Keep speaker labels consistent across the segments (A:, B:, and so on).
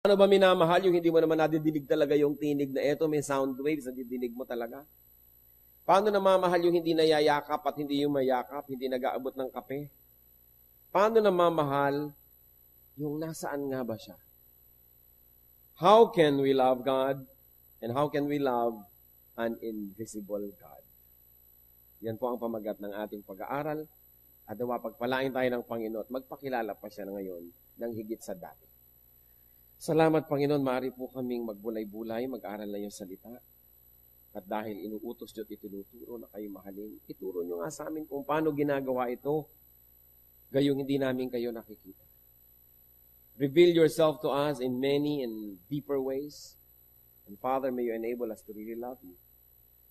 A: Paano ba minamahal yung hindi mo naman nadidinig talaga yung tinig na eto, may sound waves na didinig mo talaga? Paano namamahal yung hindi nayayakap at hindi yung mayakap, hindi nag-aabot ng kape? Paano namamahal yung nasaan nga ba siya? How can we love God and how can we love an invisible God? Yan po ang pamagat ng ating pag-aaral at pagpalain tayo ng Panginoon at magpakilala pa siya ngayon ng higit sa dati. Salamat, Panginoon, maaari po kaming magbulay-bulay, mag-aral na yung salita. At dahil inuutos nyo at itinuturo na kayo mahalin, ituro nyo nga sa amin kung paano ginagawa ito, gayong hindi namin kayo nakikita. Reveal yourself to us in many and deeper ways. And Father, may you enable us to really love you.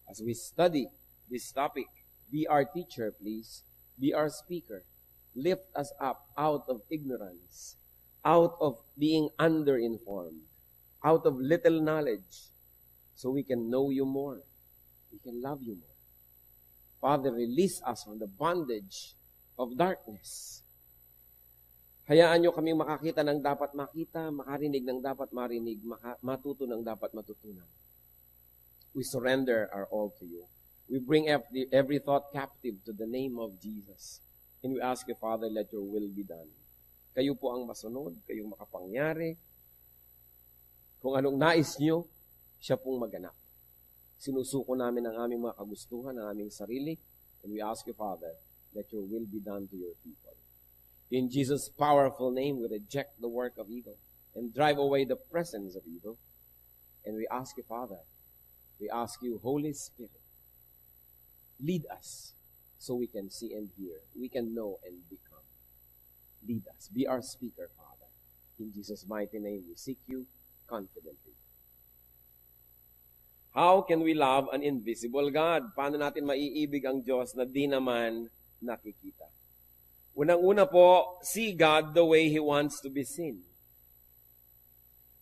A: As we study this topic, be our teacher, please. Be our speaker. Lift us up out of ignorance, out of being underinformed, out of little knowledge, so we can know you more. We can love you more. Father, release us from the bondage of darkness. Hayaan nyo kaming makakita ng dapat makita, makarinig ng dapat marinig, matuto ng dapat matutunan. We surrender our all to you. We bring every thought captive to the name of Jesus. And we ask you, Father, let your will be done. Kayo po ang masunod, kayong makapangyari. Kung anong nais nyo, siya pong maganap. Sinusuko namin ang aming mga kagustuhan, ang aming sarili. And we ask you, Father, let your will be done to your people. In Jesus' powerful name, we reject the work of evil and drive away the presence of evil. And we ask you, Father, we ask you, Holy Spirit, lead us so we can see and hear. We can know and become. Lead us. Be our speaker, Father. In Jesus' mighty name, we seek you confidently. How can we love an invisible God? Paano natin maiibig ang Diyos na di naman nakikita? Unang-una po, see God the way He wants to be seen.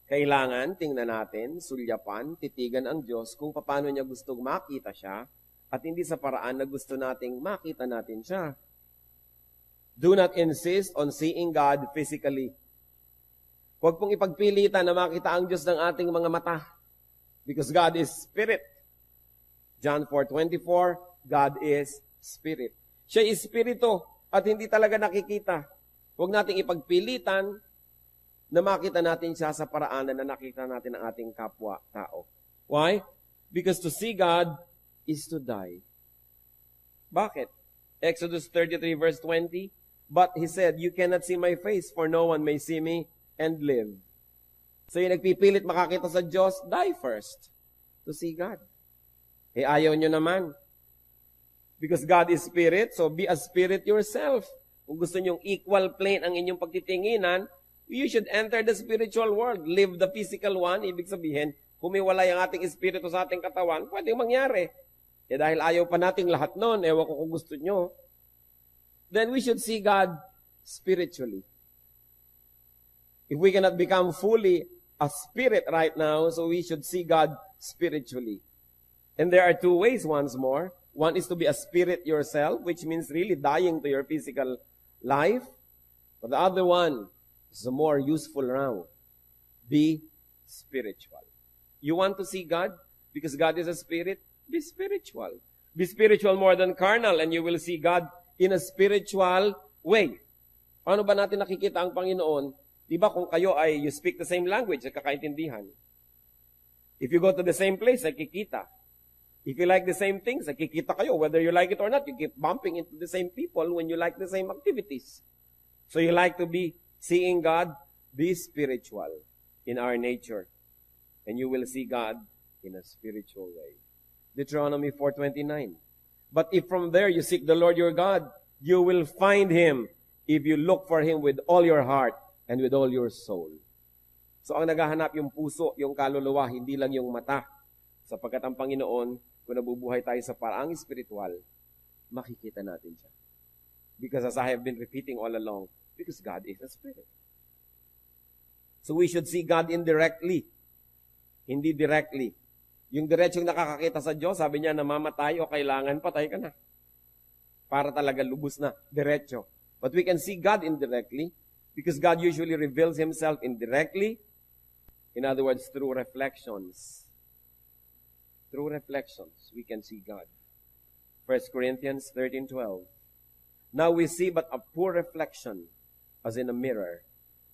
A: Kailangan tingnan natin, sulyapan, titigan ang Diyos kung paano niya gustong makita siya at hindi sa paraan na gusto nating makita natin siya. Do not insist on seeing God physically. Huwag pong ipagpilitan na makita ang Diyos ng ating mga mata. Because God is Spirit. John 4:24, God is Spirit. Siya is Espiritu at hindi talaga nakikita. Huwag nating ipagpilitan na makita natin siya sa paraan na nakita natin ang ating kapwa-tao. Why? Because to see God is to die. Bakit? Exodus 33 verse 20, but he said, you cannot see my face, for no one may see me and live. So yung nagpipilit makakita sa Diyos, die first to see God. Eh ayaw nyo naman. Because God is Spirit, so be a Spirit yourself. Kung gusto nyong equal plane ang inyong pagtitinginan, you should enter the spiritual world. Live the physical one, ibig sabihin, humiwalay ang ating espiritu sa ating katawan, pwedeng mangyari. Eh dahil ayaw pa nating lahat nun, ewan ko kung gusto nyo, then we should see God spiritually. If we cannot become fully a spirit right now, so we should see God spiritually. And there are two ways once more. One is to be a spirit yourself, which means really dying to your physical life. But the other one is a more useful round. Be spiritual. You want to see God because God is a spirit? Be spiritual. Be spiritual more than carnal and you will see God in a spiritual way. Paano ba natin nakikita ang Panginoon? Diba kung kayo ay you speak the same language, kakaintindihan. If you go to the same place, nakikita. If you like the same things, nakikita kayo. Whether you like it or not, you keep bumping into the same people when you like the same activities. So you like to be seeing God, be spiritual in our nature. And you will see God in a spiritual way. Deuteronomy 4:29. But if from there you seek the Lord your God, you will find Him if you look for Him with all your heart and with all your soul. So ang naghahanap yung puso, yung kaluluwa, hindi lang yung mata. Sapagkat ang Panginoon, kung nabubuhay tayo sa paraang espiritual, makikita natin siya. Because as I have been repeating all along, because God is a spirit. So we should see God indirectly, hindi directly. Yung diretsong nakakakita sa Diyos, sabi niya, namamatay o kailangan patay ka na. Para talaga lubos na, diretso. But we can see God indirectly because God usually reveals Himself indirectly In other words, through reflections. Through reflections, we can see God. 1 Corinthians 13:12. Now we see but a poor reflection as in a mirror.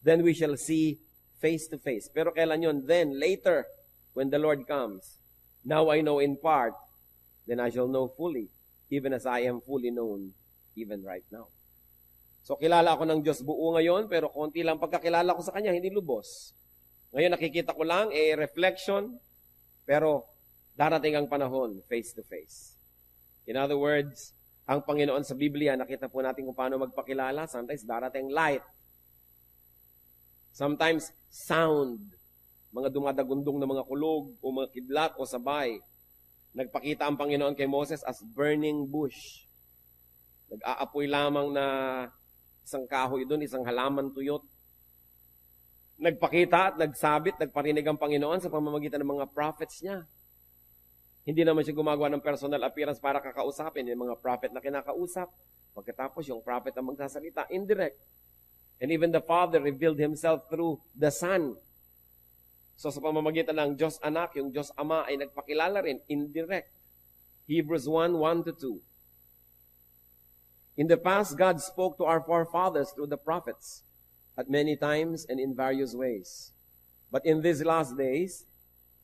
A: Then we shall see face to face. Pero kailan yun? Then, later, when the Lord comes. Now I know in part, then I shall know fully, even as I am fully known, even right now. So, kilala ako ng Diyos buo ngayon, pero konti lang pagkakilala ko sa Kanya, hindi lubos. Ngayon, nakikita ko lang, reflection, pero darating ang panahon, face to face. In other words, ang Panginoon sa Biblia, nakita po natin kung paano magpakilala. Sometimes, darating light. Sometimes, sound. Mga dumadagundong na mga kulog, o mga kidlat, o sabay. Nagpakita ang Panginoon kay Moses as burning bush. Nag-aapoy lamang na isang kahoy doon, isang halaman tuyot. Nagpakita at nagsabit, nagparinig ang Panginoon sa pamamagitan ng mga prophets niya. Hindi naman siya gumagawa ng personal appearance para kakausapin. Yung mga prophet na kinakausap. Pagkatapos yung prophet ang magsasalita, indirect. And even the Father revealed Himself through the Son. So sa pamamagitan ng Diyos Anak, yung Diyos Ama ay nagpakilala rin, indirect. Hebrews 1:1-2. In the past, God spoke to our forefathers through the prophets at many times and in various ways. But in these last days,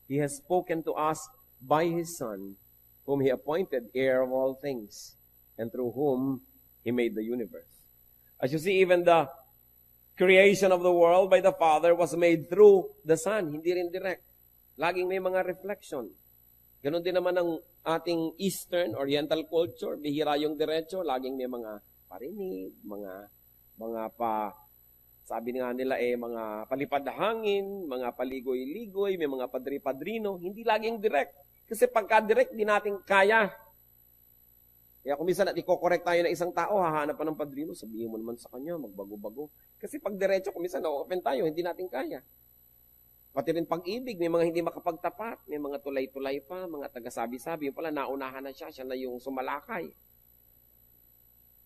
A: He has spoken to us by His Son, whom He appointed heir of all things, and through whom He made the universe. As you see, even the creation of the world by the Father was made through the Son, hindi rin direct. Laging may mga reflection. Ganon din naman ang ating Eastern, Oriental culture, bihira yung diretso, laging may mga parinig, sabi nga nila mga palipad hangin, mga paligoy-ligoy, may mga padri-padrino, hindi laging direct. Kasi pagka-direct, di natin kaya. Kaya kung minsan iko-correct tayo ng isang tao, hahanap pa ng padrino, sabihin mo naman sa kanya, magbago-bago. Kasi pag diretso, kung minsan na-open tayo, hindi natin kaya. Pati rin pag-ibig, may mga hindi makapagtapat, may mga tulay-tulay pa, mga taga-sabi-sabi, yung pala naunahan na siya na yung sumalakay.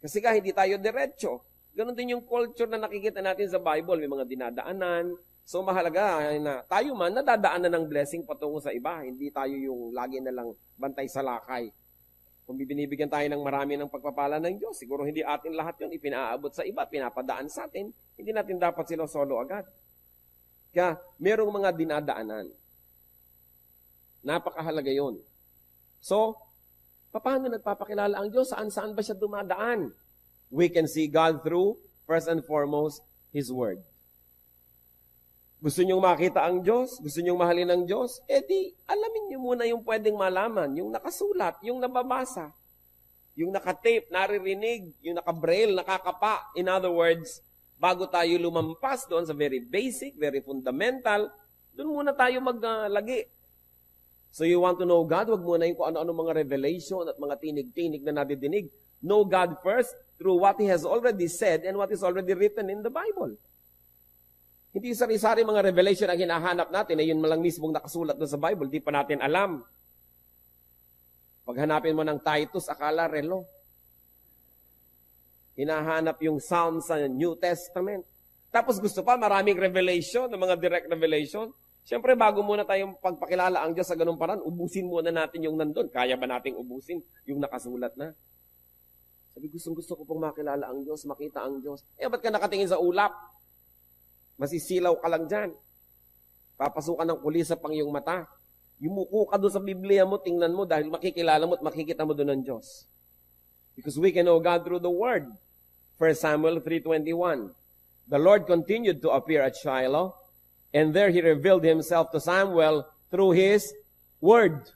A: Kasi hindi tayo diretso. Ganon din yung culture na nakikita natin sa Bible, may mga dinadaanan. So mahalaga na tayo man nadadaanan ng blessing patungo sa iba, hindi tayo yung lagi na lang bantay sa lakay. Kung binibigyan tayo ng marami ng pagpapala ng Diyos, siguro hindi atin lahat yun ipinaabot sa iba, pinapadaan sa atin, hindi natin dapat sila solo agad. Kaya, merong mga dinadaanan. Napakahalaga yun. So, paano nagpapakilala ang Diyos? Saan ba siya dumadaan? We can see God through, first and foremost, His Word. Gusto niyong makita ang Diyos? Gusto niyong mahalin ang Diyos? Di, alamin niyo muna yung pwedeng malaman, yung nakasulat, yung nababasa, yung nakatape, naririnig, yung nakabraille, nakakapa. In other words, bago tayo lumampas doon sa very basic, very fundamental, doon muna tayo maglagi. So you want to know God, wag muna yung kung ano-ano mga revelation at mga tinig-tinig na nadidinig. Know God first through what He has already said and what is already written in the Bible. Hindi sari-sari mga revelation ang hinahanap natin, yun malang mismong nakasulat doon sa Bible, di pa natin alam. Pag hanapin mo ng Titus, akala relo. Hinahanap yung Psalm sa New Testament. Tapos gusto pa, maraming revelation, mga direct revelation. Siyempre, bago muna tayong pagpakilala ang Diyos sa ganung paraan, ubusin muna natin yung nandun. Kaya ba nating ubusin yung nakasulat na? Sabi, gusto ko pong makilala ang Diyos, makita ang Diyos. Ba't ka nakatingin sa ulap? Masisilaw ka lang dyan. Papasukan ng kulisa pang iyong mata. Yumuko ka doon sa Biblia mo, tingnan mo, dahil makikilala mo at makikita mo doon ng Diyos. Because we can know God through the Word. 1 Samuel 3:21. The Lord continued to appear at Shiloh, and there He revealed Himself to Samuel through His Word.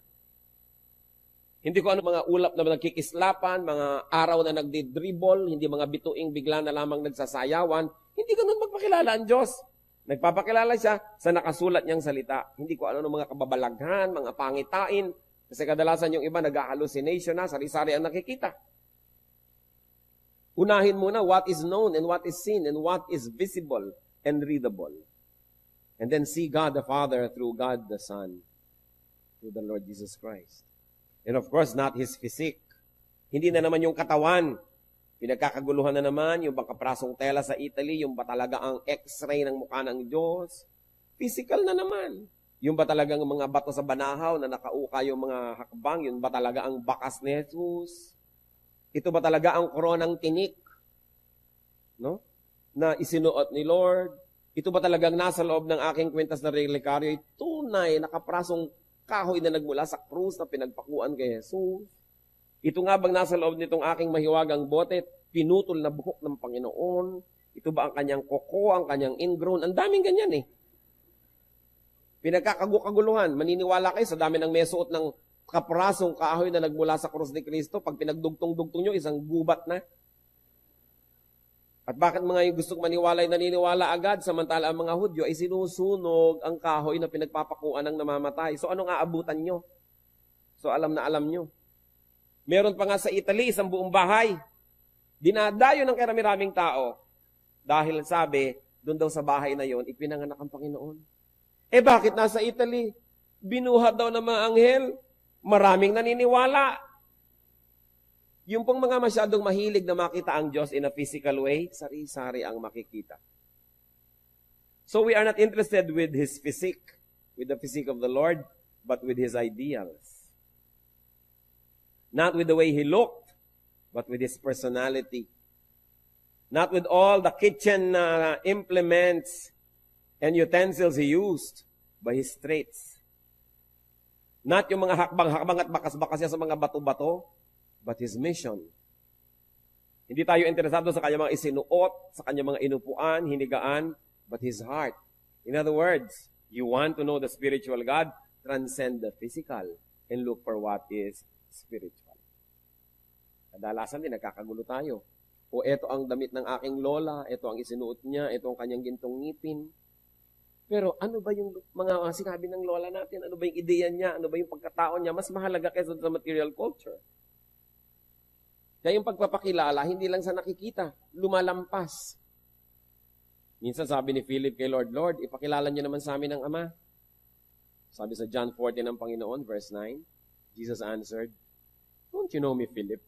A: Hindi ko ano mga ulap na nagkikislapan, mga araw na nagdidribble, hindi mga bituing bigla na lamang nagsasayawan. Hindi ganun magpakilala ang Diyos. Nagpapakilala siya sa nakasulat niyang salita. Hindi ko ano mga kababalaghan, mga pangitain. Kasi kadalasan yung iba nag-hallucination na, sari-sari ang nakikita. Unahin muna what is known and what is seen and what is visible and readable. And then see God the Father through God the Son, through the Lord Jesus Christ. And of course, not His physique. Hindi na naman yung katawan. Pinagkakaguluhan na naman yung bangkaprasong tela sa Italy, yung ba talaga ang x-ray ng mukha ng Diyos. Physical na naman. Yung ba talagang mga bato sa banahaw na nakauka yung mga hakbang, yun ba talaga ang bakas ni Jesus? Ito ba talaga ang koronang tinik? No? Na isinuot ni Lord? Ito ba talagang nasa loob ng aking kwintas na relikaryo? Tunay, nakaprasong kahoy na nagmula sa krus na pinagpakuan kay Jesus? Ito nga bang nasa loob nitong aking mahiwagang bote, pinutol na buhok ng Panginoon? Ito ba ang kanyang koko, ang kanyang ingrown? Ang daming ganyan eh. Pinagkakaguluhan, maniniwala kayo sa dami ng mesuot ng kaprasong kahoy na nagmula sa krus ni Kristo, pag pinagdugtong-dugtong nyo, isang gubat na. At bakit mga yung gustong maniwala ay naniniwala agad, samantala ang mga Hudyo ay sinusunog ang kahoy na pinagpapakuan ng namamatay. So anong aabutan nyo? So alam na alam nyo. Meron pa nga sa Italy, isang buong bahay. Dinadayo ng karami-raming tao. Dahil sabi, doon daw sa bahay na yon, ipinanganak ang Panginoon. Eh bakit nasa Italy? Binuhat daw ng mga anghel. Maraming naniniwala. Yung pong mga masyadong mahilig na makita ang Diyos in a physical way, sari-sari ang makikita. So we are not interested with His physique, with the physique of the Lord, but with His ideals. Not with the way He looked, but with His personality. Not with all the kitchen implements and utensils He used, but His traits. Not yung mga hakbang-hakbang at bakas-bakas niya sa mga bato-bato, but His mission. Hindi tayo interesado sa kanyang mga isinuot, sa kanyang mga inupuan, hinigaan, but His heart. In other words, you want to know the spiritual God, transcend the physical and look for what is spiritual. Kadalasan din, nagkakagulo tayo. O eto ang damit ng aking lola, eto ang isinuot niya, eto ang kanyang gintong ngipin. Pero ano ba yung mga sinabi ng lola natin? Ano ba yung ideya niya? Ano ba yung pagkatao niya? Mas mahalaga kaysa sa material culture. Kaya yung pagpapakilala, hindi lang sa nakikita, lumalampas. Minsan sabi ni Philip kay Lord, Lord, ipakilala niyo naman sa amin ang Ama. Sabi sa John 14 ng Panginoon, verse 9, Jesus answered, Don't you know me, Philip?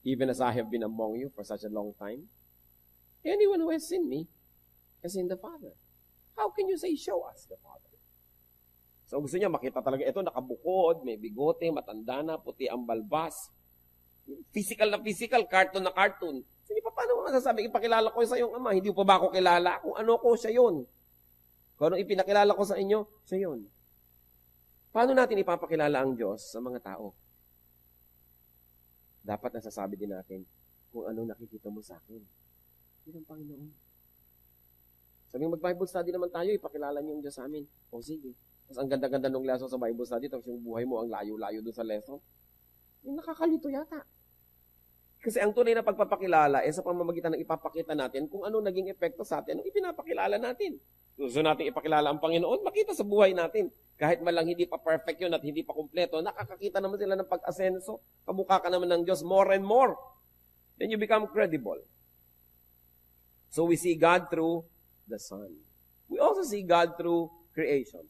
A: Even as I have been among you for such a long time? Anyone who has seen me has seen the Father. How can you say, show us the Father? So gusto niya makita talaga, ito nakabukod, may bigote, matanda na, puti ang balbas. Physical na physical, cartoon na cartoon. Sige pa, paano mo masasabi, ipakilala ko sa iyong Ama? Hindi pa ba ako kilala? Kung ano ko, siya yun. Kung ano ipinakilala ko sa inyo, siya yun. Paano natin ipapakilala ang Diyos sa mga tao? Dapat nasasabi din natin kung ano nakikita mo sa akin. Yun ang Panginoon. Sabi mag-Bible study naman tayo, ipakilala niyo yung Diyos sa amin. O sige. Tapos ang ganda-ganda ng lesson sa Bible study, tapos yung buhay mo ang layo-layo doon sa lesson. Yung nakakalito yata. Kasi ang tunay na pagpapakilala sa pamamagitan ng ipapakita natin kung ano naging epekto sa atin, ang ipinapakilala natin. Gusto natin ipakilala ang Panginoon, makita sa buhay natin. Kahit malang hindi pa perfect yun at hindi pa kumpleto, nakakakita naman sila ng pag-asenso. Kamukha ka naman ng Diyos more and more. Then you become credible. So we see God through the Son. We also see God through creation.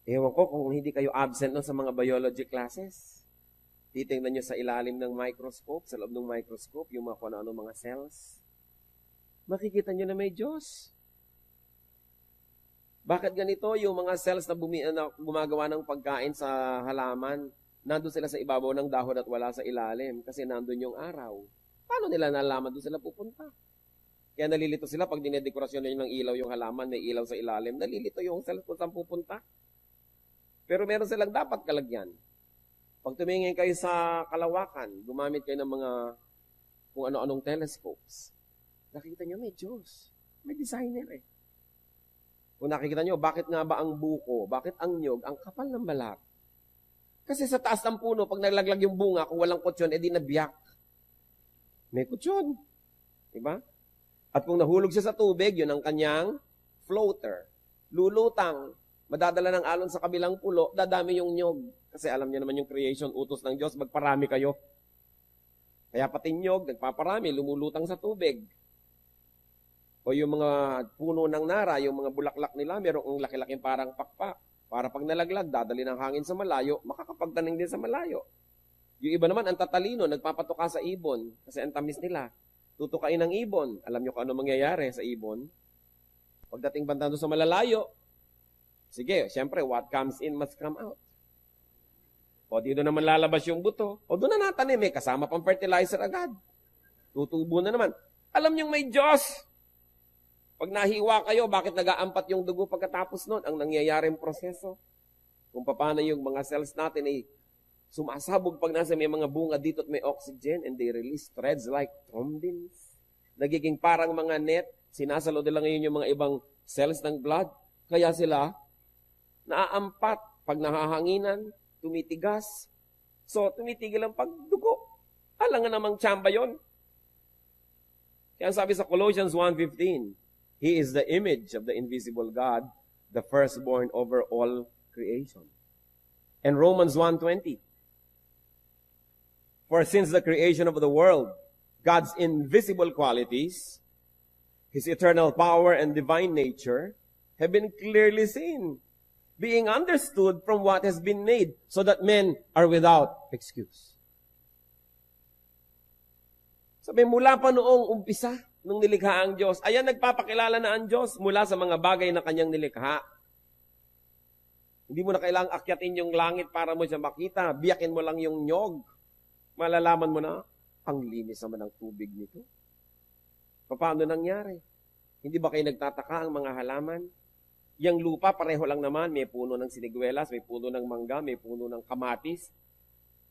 A: Ewan ko kung hindi kayo absent nun sa mga biology classes. Titingnan nyo sa ilalim ng microscope, sa loob ng microscope, yung mga kung ano mga cells. Makikita nyo na may Diyos. Bakit ganito? Yung mga cells na gumagawa ng pagkain sa halaman, nandun sila sa ibabaw ng dahon at wala sa ilalim kasi nandun yung araw. Paano nila nalaman doon sila pupunta? Kaya nalilito sila pag dinedekorasyon nyo ng ilaw yung halaman, may ilaw sa ilalim, nalilito yung cells kung saan pupunta. Pero meron silang dapat kalagyan. Pag tumingin kayo sa kalawakan, gumamit kayo ng mga kung ano-anong telescopes, nakikita nyo may Diyos. May designer eh. Kung nakikita nyo, bakit nga ba ang buko, bakit ang nyog, ang kapal ng balat? Kasi sa taas ng puno, pag naglaglag yung bunga, kung walang kutsyon, edi nabiyak. May kutsyon. Diba? At kung nahulog siya sa tubig, yun ang kanyang floater. Lulutang. Madadala ng alon sa kabilang pulo, dadami yung nyog. Kasi alam niyo naman yung creation, utos ng Diyos, magparami kayo. Kaya pati nyog, nagpaparami, lumulutang sa tubig. O yung mga puno ng nara, yung mga bulaklak nila, merong laki-laking parang pakpak. Para pag nalaglag, dadali ng hangin sa malayo, makakapagtanim din sa malayo. Yung iba naman, ang tatalino, nagpapatuka sa ibon. Kasi ang tamis nila. Tutukain ng ibon. Alam nyo kung ano mangyayari sa ibon? Pagdating banda doon sa malalayo, sige, siyempre, what comes in must come out. O dito naman lalabas yung buto. O doon na natanim, may kasama pang fertilizer agad. Tutubo na naman. Alam niyong may Diyos. Pag nahiwa kayo, bakit nag-aampat yung dugo pagkatapos nun? Ang nangyayaring proseso. Kung paano yung mga cells natin ay sumasabog pag nasa may mga bunga dito at may oxygen and they release threads like thrombins. Nagiging parang mga net. Sinasalo nila ngayon yung mga ibang cells ng blood. Kaya sila naaampat. Pag nahahanginan, tumitigas. So, tumitigil ang pagdugo. Alangan namang tsamba yon. Kaya sabi sa Colossians 1:15, He is the image of the invisible God, the firstborn over all creation. And Romans 1:20, For since the creation of the world, God's invisible qualities, His eternal power and divine nature, have been clearly seen, being understood from what has been made, so that men are without excuse. Sabi, mula pa noong umpisa, nung nilikha ang Diyos, ayan, nagpapakilala na ang Diyos mula sa mga bagay na kanyang nilikha. Hindi mo na kailangang akyatin yung langit para mo siya makita. Biyakin mo lang yung nyog. Malalaman mo na, ang linis naman ng tubig nito. Paano nangyari? Hindi ba kayo nagtataka ang mga halaman? Yang lupa, pareho lang naman. May puno ng siniguelas, may puno ng mangga, may puno ng kamatis.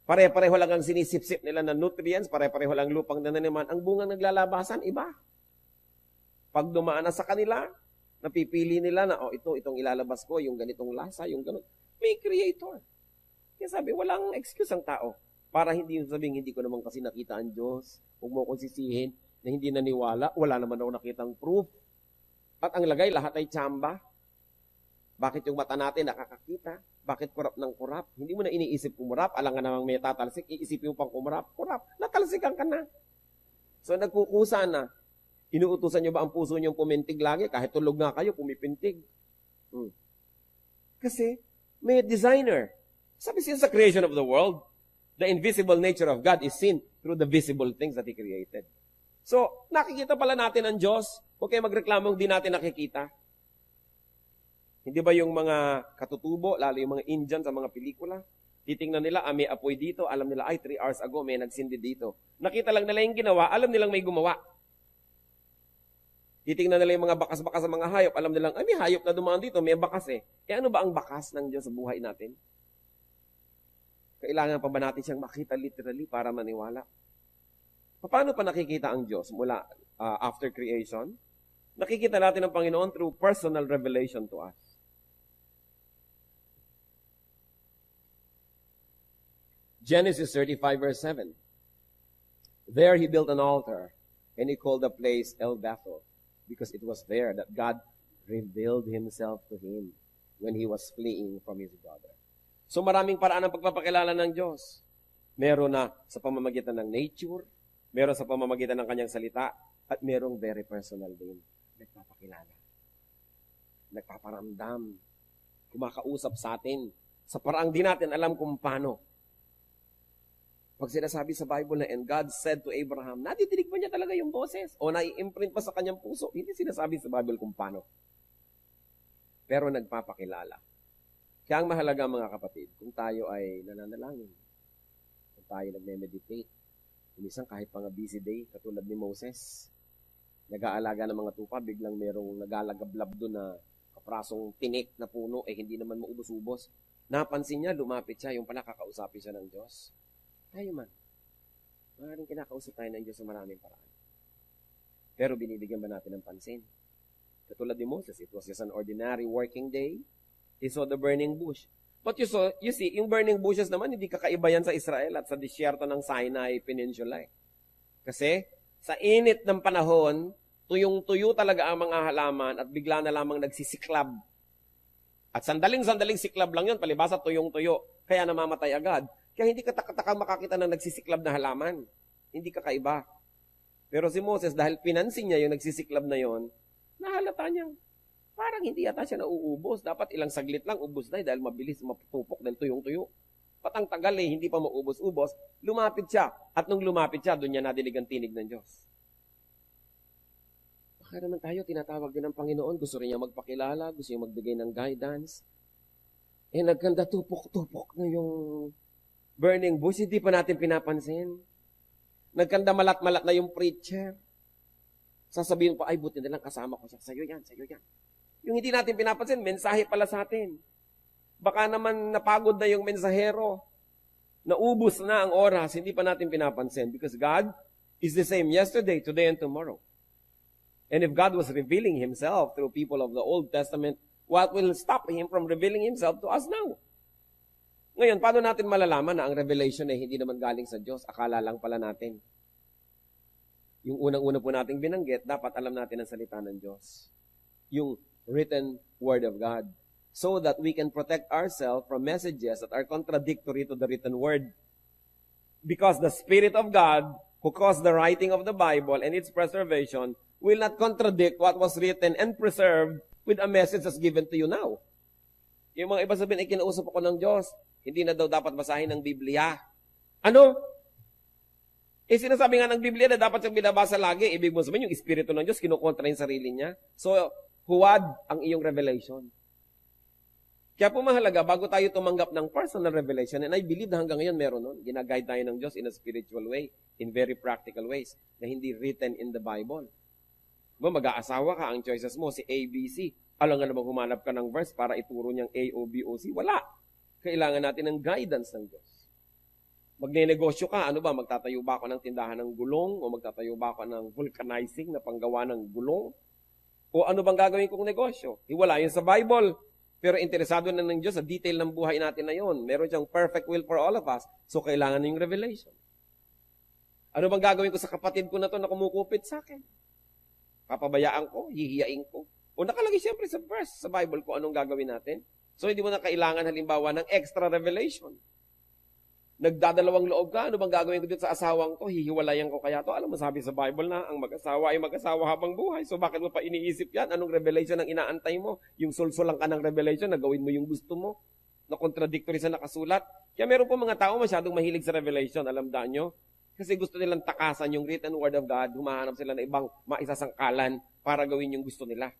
A: Pare-pareho lang ang sinisip-sip nila na nutrients, pare-pareho lang lupang nananiman. Ang bunga naglalabasan, iba. Pag dumaan na sa kanila, napipili nila na, itong ilalabas ko, yung ganitong lasa, yung ganun. May creator. Kaya sabi, walang excuse ang tao. Para hindi yung sabing, hindi ko naman kasi nakita ang Diyos. Huwag mo akong sisihin na hindi naniwala. Wala naman ako nakitang proof. At ang lagay, lahat ay tsamba. Bakit yung mata natin nakakakita? Bakit kurap ng kurap? Hindi mo na iniisip kumurap. Alam nga namang may tatalsik, iisip yung pang kumurap. Kurap, natalsikan ka na. So nagkukusa na. Inuutusan nyo ba ang puso nyo pumintig lagi? Kahit tulog nga kayo, pumipintig. Kasi may designer. Sabi siya sa creation of the world, the invisible nature of God is seen through the visible things that He created. So, nakikita pala natin ang Diyos. Huwag kayo magreklamong di natin nakikita. Hindi ba yung mga katutubo, lalo yung mga Indian sa mga pelikula, titingnan nila, may apoy dito, alam nila, 3 hours ago may nagsindi dito. Nakita lang nila yung ginawa, alam nilang may gumawa. Titingnan nila yung mga bakas-bakas sa mga hayop, alam nilang, may hayop na dumaan dito, may bakas eh. Ano ba ang bakas ng Diyos sa buhay natin? Kailangan pa ba natin siyang makita literally para maniwala? Paano pa nakikita ang Diyos mula after creation? Nakikita natin ang Panginoon through personal revelation to us. Genesis 35 verse 7. There He built an altar, and He called the place El Bethel, because it was there that God revealed Himself to him when he was fleeing from his brother. So maraming paraan ng pagpapakilala ng Diyos. Meron na sa pamamagitan ng nature, meron sa pamamagitan ng kanyang salita, at merong very personal din. Nagpapakilala. Nagpaparamdam. Kumakausap sa atin. Sa paraang di natin alam kung paano. Pag sinasabi sa Bible na, and God said to Abraham, nadidinig ba niya talaga yung boses? O nai-imprint pa sa kanyang puso? Hindi sinasabi sa Bible kung paano. Pero nagpapakilala. Kaya ang mahalaga mga kapatid, kung tayo ay nananalangin, kung tayo nagme-meditate, minsan kahit pang busy day, katulad ni Moses, nag-aalaga ng mga tupa, biglang merong nagalagablab doon na kaprasong tinik na puno, hindi naman maubos-ubos. Napansin niya, lumapit siya, yung pala kakausapin siya ng Diyos. Tayo man. Maraming kinakausap tayo ng Diyos sa maraming paraan. Pero binibigyan ba natin ng pansin? Katulad ni Moses, it was just an ordinary working day. He saw the burning bush. But you see, yung burning bushes naman, hindi kakaiba yan sa Israel at sa disyerto ng Sinai Peninsula. Kasi sa init ng panahon, tuyong-tuyo talaga ang mga halaman at bigla na lamang nagsisiklab. At sandaling-sandaling siklab lang yun, palibasa tuyong-tuyo. Kaya namamatay agad. Kaya hindi ka takataka makakita ng nagsisiklab na halaman. Hindi kakaiba. Pero si Moses, dahil pinansin niya yung nagsisiklab na yon, nahalata niya. Parang hindi yata siya nauubos. Dapat ilang saglit lang, ubos na dahil mabilis mapupok dahil tuyong-tuyo. Patang tagal hindi pa maubos-ubos. Lumapit siya. At nung lumapit siya, doon niya nadinig ang tinig ng Diyos. Baka naman tayo, tinatawag din ng Panginoon, gusto rin niya magpakilala, gusto niya magbigay ng guidance. Nagkanda tupok-tupok na yung burning bush, hindi pa natin pinapansin. Nagkanda malat-malat na yung preacher. Sasabihin pa, ay buti na lang kasama ko siya. Sa'yo yan, sa'yo yan. Yung hindi natin pinapansin, mensahe pala sa atin. Baka naman napagod na yung mensahero. Naubos na ang oras, hindi pa natin pinapansin. Because God is the same yesterday, today, and tomorrow. And if God was revealing Himself through people of the Old Testament, what will stop Him from revealing Himself to us now? Ngayon, paano natin malalaman na ang revelation ay hindi naman galing sa Diyos? Akala lang pala natin. Yung unang-una po nating binanggit, dapat alam natin ang salita ng Diyos. Yung written Word of God. So that we can protect ourselves from messages that are contradictory to the written Word. Because the Spirit of God, who caused the writing of the Bible and its preservation, will not contradict what was written and preserved with a message that's given to you now. Yung mga iba sabihin, ay kinausap ako ng Diyos, hindi na daw dapat basahin ng Biblia. Ano? Sinasabi nga ng Biblia na dapat siyang binabasa lagi. Ibig mo sabihin, yung Espiritu ng Diyos, kinukontra yung sarili niya. So, huwad ang iyong revelation. Kaya po mahalaga, bago tayo tumanggap ng personal revelation, and I believe na hanggang ngayon meron nun, ginaguide tayo ng Diyos in a spiritual way, in very practical ways, na hindi written in the Bible. Mag-aasawa ka, ang choices mo, si A, B, C. Alam nga namang humanap ka ng verse para ituro niyang A, O, B, O, C. Wala. Kailangan natin ng guidance ng Diyos. Magne-negosyo ka, ano ba? Magtatayo ba ako ng tindahan ng gulong? O magtatayo ba ako ng vulcanizing na panggawa ng gulong? O ano bang gagawin kong negosyo? Wala yun sa Bible. Pero interesado na ng Diyos sa detail ng buhay natin na yun. Meron siyang perfect will for all of us. So kailangan yung revelation. Ano bang gagawin ko sa kapatid ko na to na kumukupit sa akin? Papabayaan ko? Hihiyain ko? O nakalagay siyempre sa verse sa Bible ko anong gagawin natin. So hindi mo na kailangan halimbawa ng extra revelation. Nagdadalawang loob ka, ano bang gagawin ko dito sa asawang ko? Hihiwalayan ko kaya to? Alam mo, sabi sa Bible na, ang mag-asawa ay mag-asawa habang buhay. So bakit mo pa iniisip yan? Anong revelation ang inaantay mo? Yung sulsulang ka ng revelation, na gawin mo yung gusto mo? Na contradictory sa nakasulat? Kaya meron po mga tao masyadong mahilig sa revelation, alam daan nyo? Kasi gusto nilang takasan yung written word of God, humahanap sila ng ibang maisasangkalan para gawin yung gusto nila.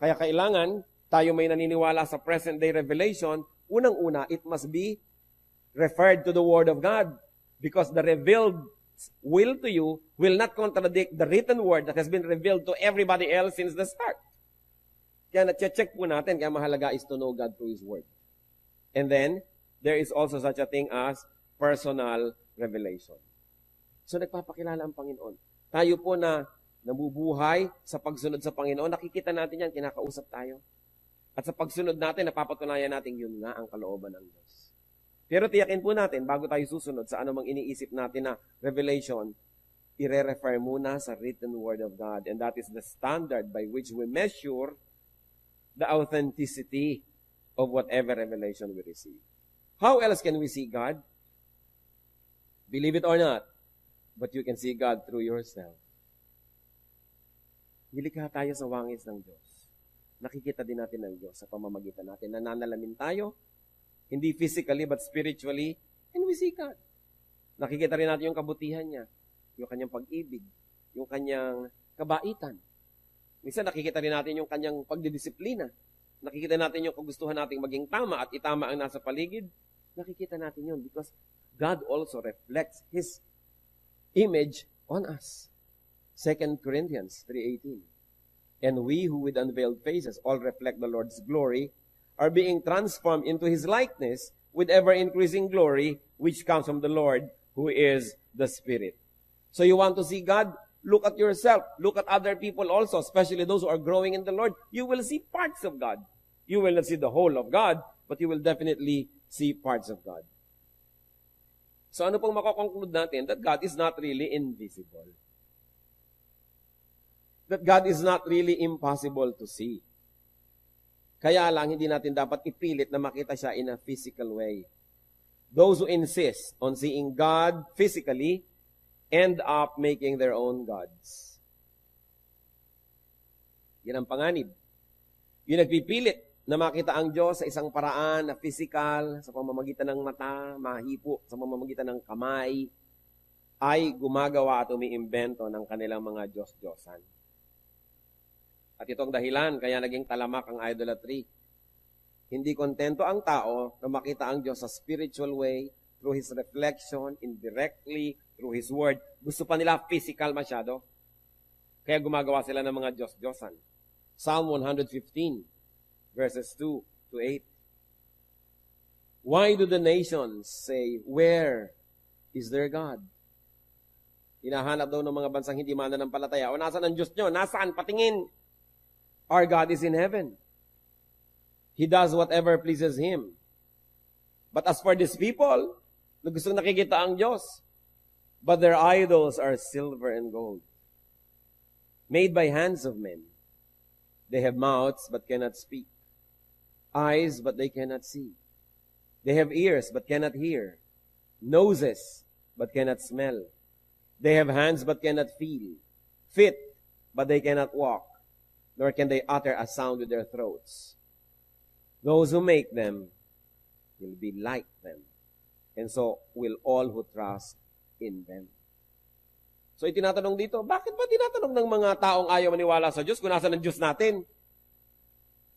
A: Kaya kailangan, tayo may naniniwala sa present day revelation, unang-una, it must be referred to the Word of God. Because the revealed will to you will not contradict the written Word that has been revealed to everybody else since the start. Kaya na-check po natin, kaya mahalaga is to know God through His Word. And then, there is also such a thing as personal revelation. So, nagpapakilala ang Panginoon. Tayo po na nabubuhay sa pagsunod sa Panginoon, nakikita natin yan, kinakausap tayo. At sa pagsunod natin, napapatunayan natin yun nga ang kalooban ng Diyos. Pero tiyakin po natin, bago tayo susunod sa anumang iniisip natin na revelation, ire-refer muna sa written Word of God. And that is the standard by which we measure the authenticity of whatever revelation we receive. How else can we see God? Believe it or not, but you can see God through yourself. Nilikha tayo sa wangis ng Diyos. Nakikita din natin ng Diyos sa pamamagitan natin. Nananalamin tayo, hindi physically but spiritually, and we see God. Nakikita rin natin yung kabutihan niya, yung kanyang pag-ibig, yung kanyang kabaitan. Minsan nakikita rin natin yung kanyang pagdidisiplina. Nakikita natin yung kagustuhan nating maging tama at itama ang nasa paligid. Nakikita natin yun because God also reflects His image on us. 2 Corinthians 3:18. And we who with unveiled faces all reflect the Lord's glory are being transformed into His likeness with ever-increasing glory, which comes from the Lord, who is the Spirit. So you want to see God? Look at yourself. Look at other people also, especially those who are growing in the Lord. You will see parts of God. You will not see the whole of God, but you will definitely see parts of God. So ano pong makokonclude natin? That God is not really invisible. That God is not really impossible to see. Kaya lang, hindi natin dapat ipilit na makita siya in a physical way. Those who insist on seeing God physically end up making their own gods. Yan ang panganib. Yung nagpipilit na makita ang Diyos sa isang paraan na physical, sa pamamagitan ng mata, mahipo, sa pamamagitan ng kamay, ay gumagawa at umiimbento ng kanilang mga Diyos-Diyosan. At ito ang dahilan kaya naging talamak ang idolatry. Hindi kontento ang tao na makita ang Diyos sa spiritual way, through His reflection, indirectly, through His word. Gusto pa nila physical masyado. Kaya gumagawa sila ng mga Diyos-Diyosan. Psalm 115, verses 2 to 8. Why do the nations say, where is their God? Hinahanap daw ng mga bansang hindi mananampalataya. O nasaan ang Diyos nyo? Nasaan? Patingin. Our God is in heaven. He does whatever pleases Him. But as for these people, na gustong nakikita ang Diyos, but their idols are silver and gold, made by hands of men. They have mouths but cannot speak, eyes but they cannot see. They have ears but cannot hear, noses but cannot smell. They have hands but cannot feel, feet but they cannot walk, nor can they utter a sound with their throats. Those who make them will be like them, and so will all who trust in them. So itinatanong dito, bakit ba tinatanong ng mga taong ayaw maniwala sa Diyos kung nasa ng Diyos natin?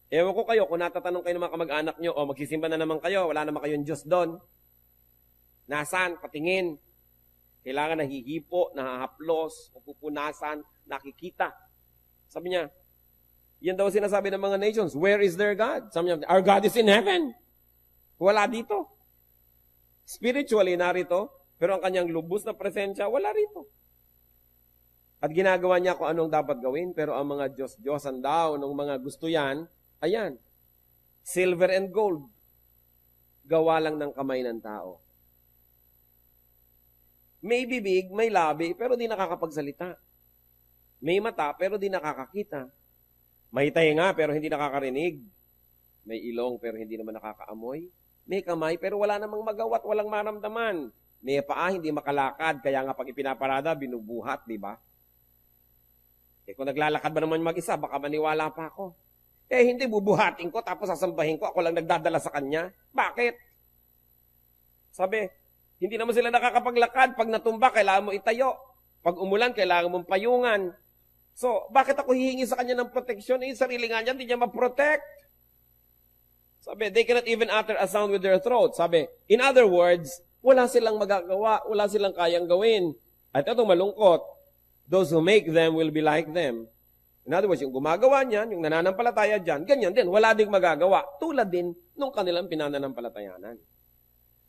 A: Ewan ko kayo, kung natatanong kayo ng mga kamag-anak nyo, o magsisimba na naman kayo, wala naman kayong Diyos doon. Nasaan? Patingin. Kailangan nahihipo, nahahaplos, pupunasan, nakikita. Sabi niya, yan daw sinasabi ng mga nations, where is their God? Sabi niya, our God is in heaven. Wala dito. Spiritually, narito, pero ang kanyang lubos na presensya, wala rito. At ginagawa niya kung anong dapat gawin, pero ang mga Diyos-Diyosan daw, nung mga gusto yan, ayan, silver and gold, gawa lang ng kamay ng tao. May bibig, may labi, pero di nakakapagsalita. May mata, pero di nakakakita. May tainga, pero hindi nakakarinig. May ilong, pero hindi naman nakakaamoy. May kamay, pero wala namang magawa at walang maramdaman. May paa, hindi makalakad, kaya nga pag ipinaparada, binubuhat, di ba? Kung naglalakad ba naman mag-isa, baka maniwala pa ako. Hindi, bubuhatin ko, tapos sasambahin ko, ako lang nagdadala sa kanya. Bakit? Sabi, hindi naman sila nakakapaglakad. Pag natumba, kailangan mo itayo. Pag umulan, kailangan mong payungan. So, bakit ako hihingi sa kanya ng proteksyon? Sarili nga niya, hindi niya ma-protect. Sabi, they cannot even utter a sound with their throat. Sabi, in other words, wala silang magagawa, wala silang kayang gawin. At ito malungkot, those who make them will be like them. In other words, yung gumagawa niyan, yung nananampalataya dyan, ganyan din, wala ding magagawa. Tulad din nung kanilang pinananampalatayanan.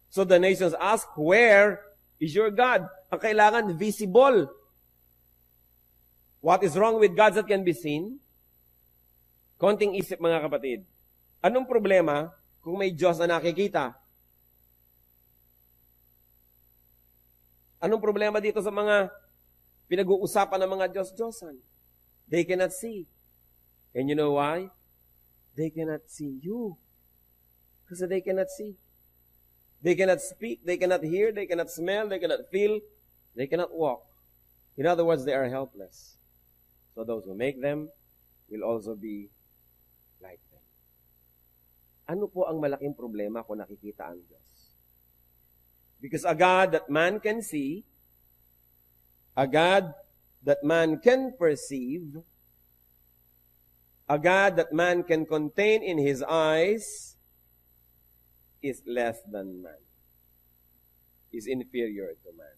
A: So the nations ask, where is your God? Ang kailangan, visible. What is wrong with gods that can be seen? Konting isip, mga kapatid. Anong problema kung may Diyos na nakikita? Anong problema dito sa mga pinag-uusapan ng mga Diyos-Diyosan? They cannot see. And you know why? They cannot see you. Because they cannot see. They cannot speak, they cannot hear, they cannot smell, they cannot feel, they cannot walk. In other words, they are helpless. So those who make them will also be like them. Ano po ang malaking problema kung nakikita ang Diyos? Because a God that man can see, a God that man can perceive, a God that man can contain in his eyes, is less than man. Is inferior to man.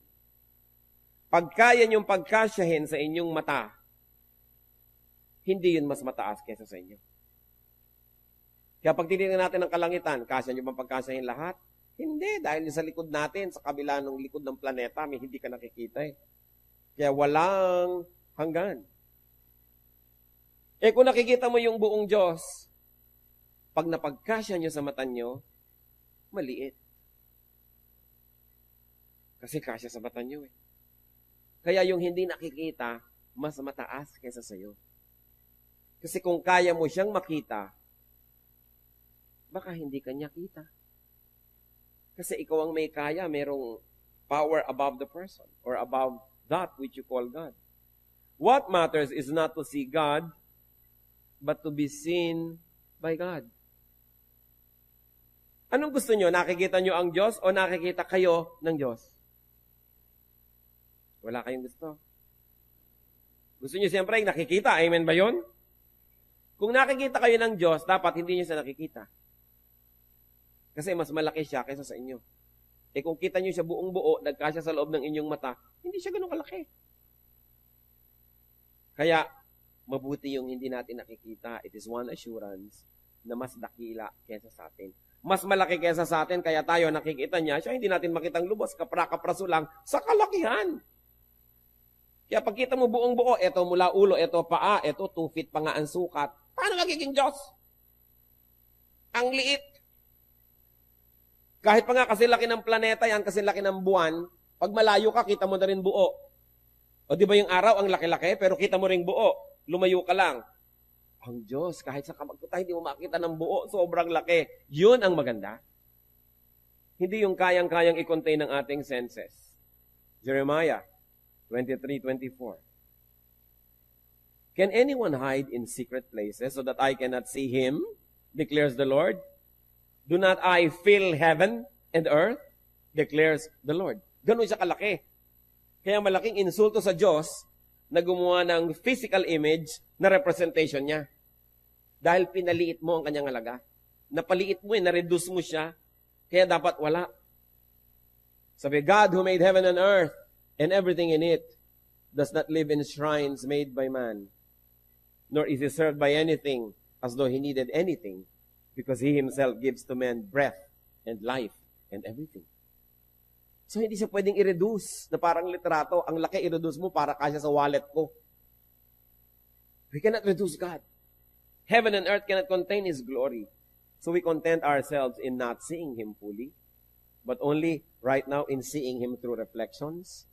A: Pag kaya niyong pagkasyahin sa inyong mata, hindi yun mas mataas kaysa sa inyo. Kaya pag tinignan natin ang kalangitan, kasya niyo bang pagkasyahin lahat? Hindi, dahil sa likod natin, sa kabila ng likod ng planeta, may hindi ka nakikita eh. Kaya walang hanggan. Kung nakikita mo yung buong Diyos, pag napagkasya niyo sa mata niyo, maliit. Kasi kasya sa mata niyo eh. Kaya yung hindi nakikita, mas mataas kaysa sa'yo. Kasi kung kaya mo siyang makita, baka hindi kanya kita. Kasi ikaw ang may kaya, merong power above the person or above that which you call God. What matters is not to see God, but to be seen by God. Anong gusto nyo? Nakikita nyo ang Diyos o nakikita kayo ng Diyos? Wala kayong gusto. Gusto nyo siyempre yung nakikita. Amen ba yun? Kung nakikita kayo ng Diyos, dapat hindi niyo siya nakikita. Kasi mas malaki siya kaysa sa inyo. Eh kung kita niyo siya buong buo, nagkasya sa loob ng inyong mata, hindi siya ganun kalaki. Kaya, mabuti yung hindi natin nakikita. It is one assurance na mas dakila kaysa sa atin. Mas malaki kaysa sa atin, kaya tayo nakikita niya, siya hindi natin makitang lubos, kapra-kapraso lang, sa kalakihan. Kaya pagkita mo buong buo, eto mula ulo, eto paa, eto 2 feet pa nga ang sukat. Paano magiging Diyos? Ang liit. Kahit pa nga kasi laki ng planeta yan, kasi laki ng buwan, pag malayo ka, kita mo na rin buo. O di ba yung araw ang laki-laki, pero kita mo rin buo. Lumayo ka lang. Ang Diyos, kahit sa kamagputay, hindi mo makita ng buo, sobrang laki. Yun ang maganda. Hindi yung kayang-kayang i-contain ng ating senses. Jeremiah 23:24. Can anyone hide in secret places so that I cannot see him? Declares the Lord. Do not I fill heaven and earth? Declares the Lord. Ganun siya kalaki. Kaya malaking insulto sa Diyos na gumawa ng physical image na representation niya. Dahil pinaliit mo ang kanyang halaga. Napaliit mo na-reduce mo siya, kaya dapat wala. Sabi, God who made heaven and earth and everything in it does not live in shrines made by man, nor is he served by anything as though he needed anything, because he himself gives to men breath and life and everything. So, hindi siya pwedeng i-reduce na parang litrato. Ang laki i-reduce mo para kasya sa wallet ko. We cannot reduce God. Heaven and earth cannot contain His glory. So we content ourselves in not seeing Him fully, but only right now in seeing Him through reflections,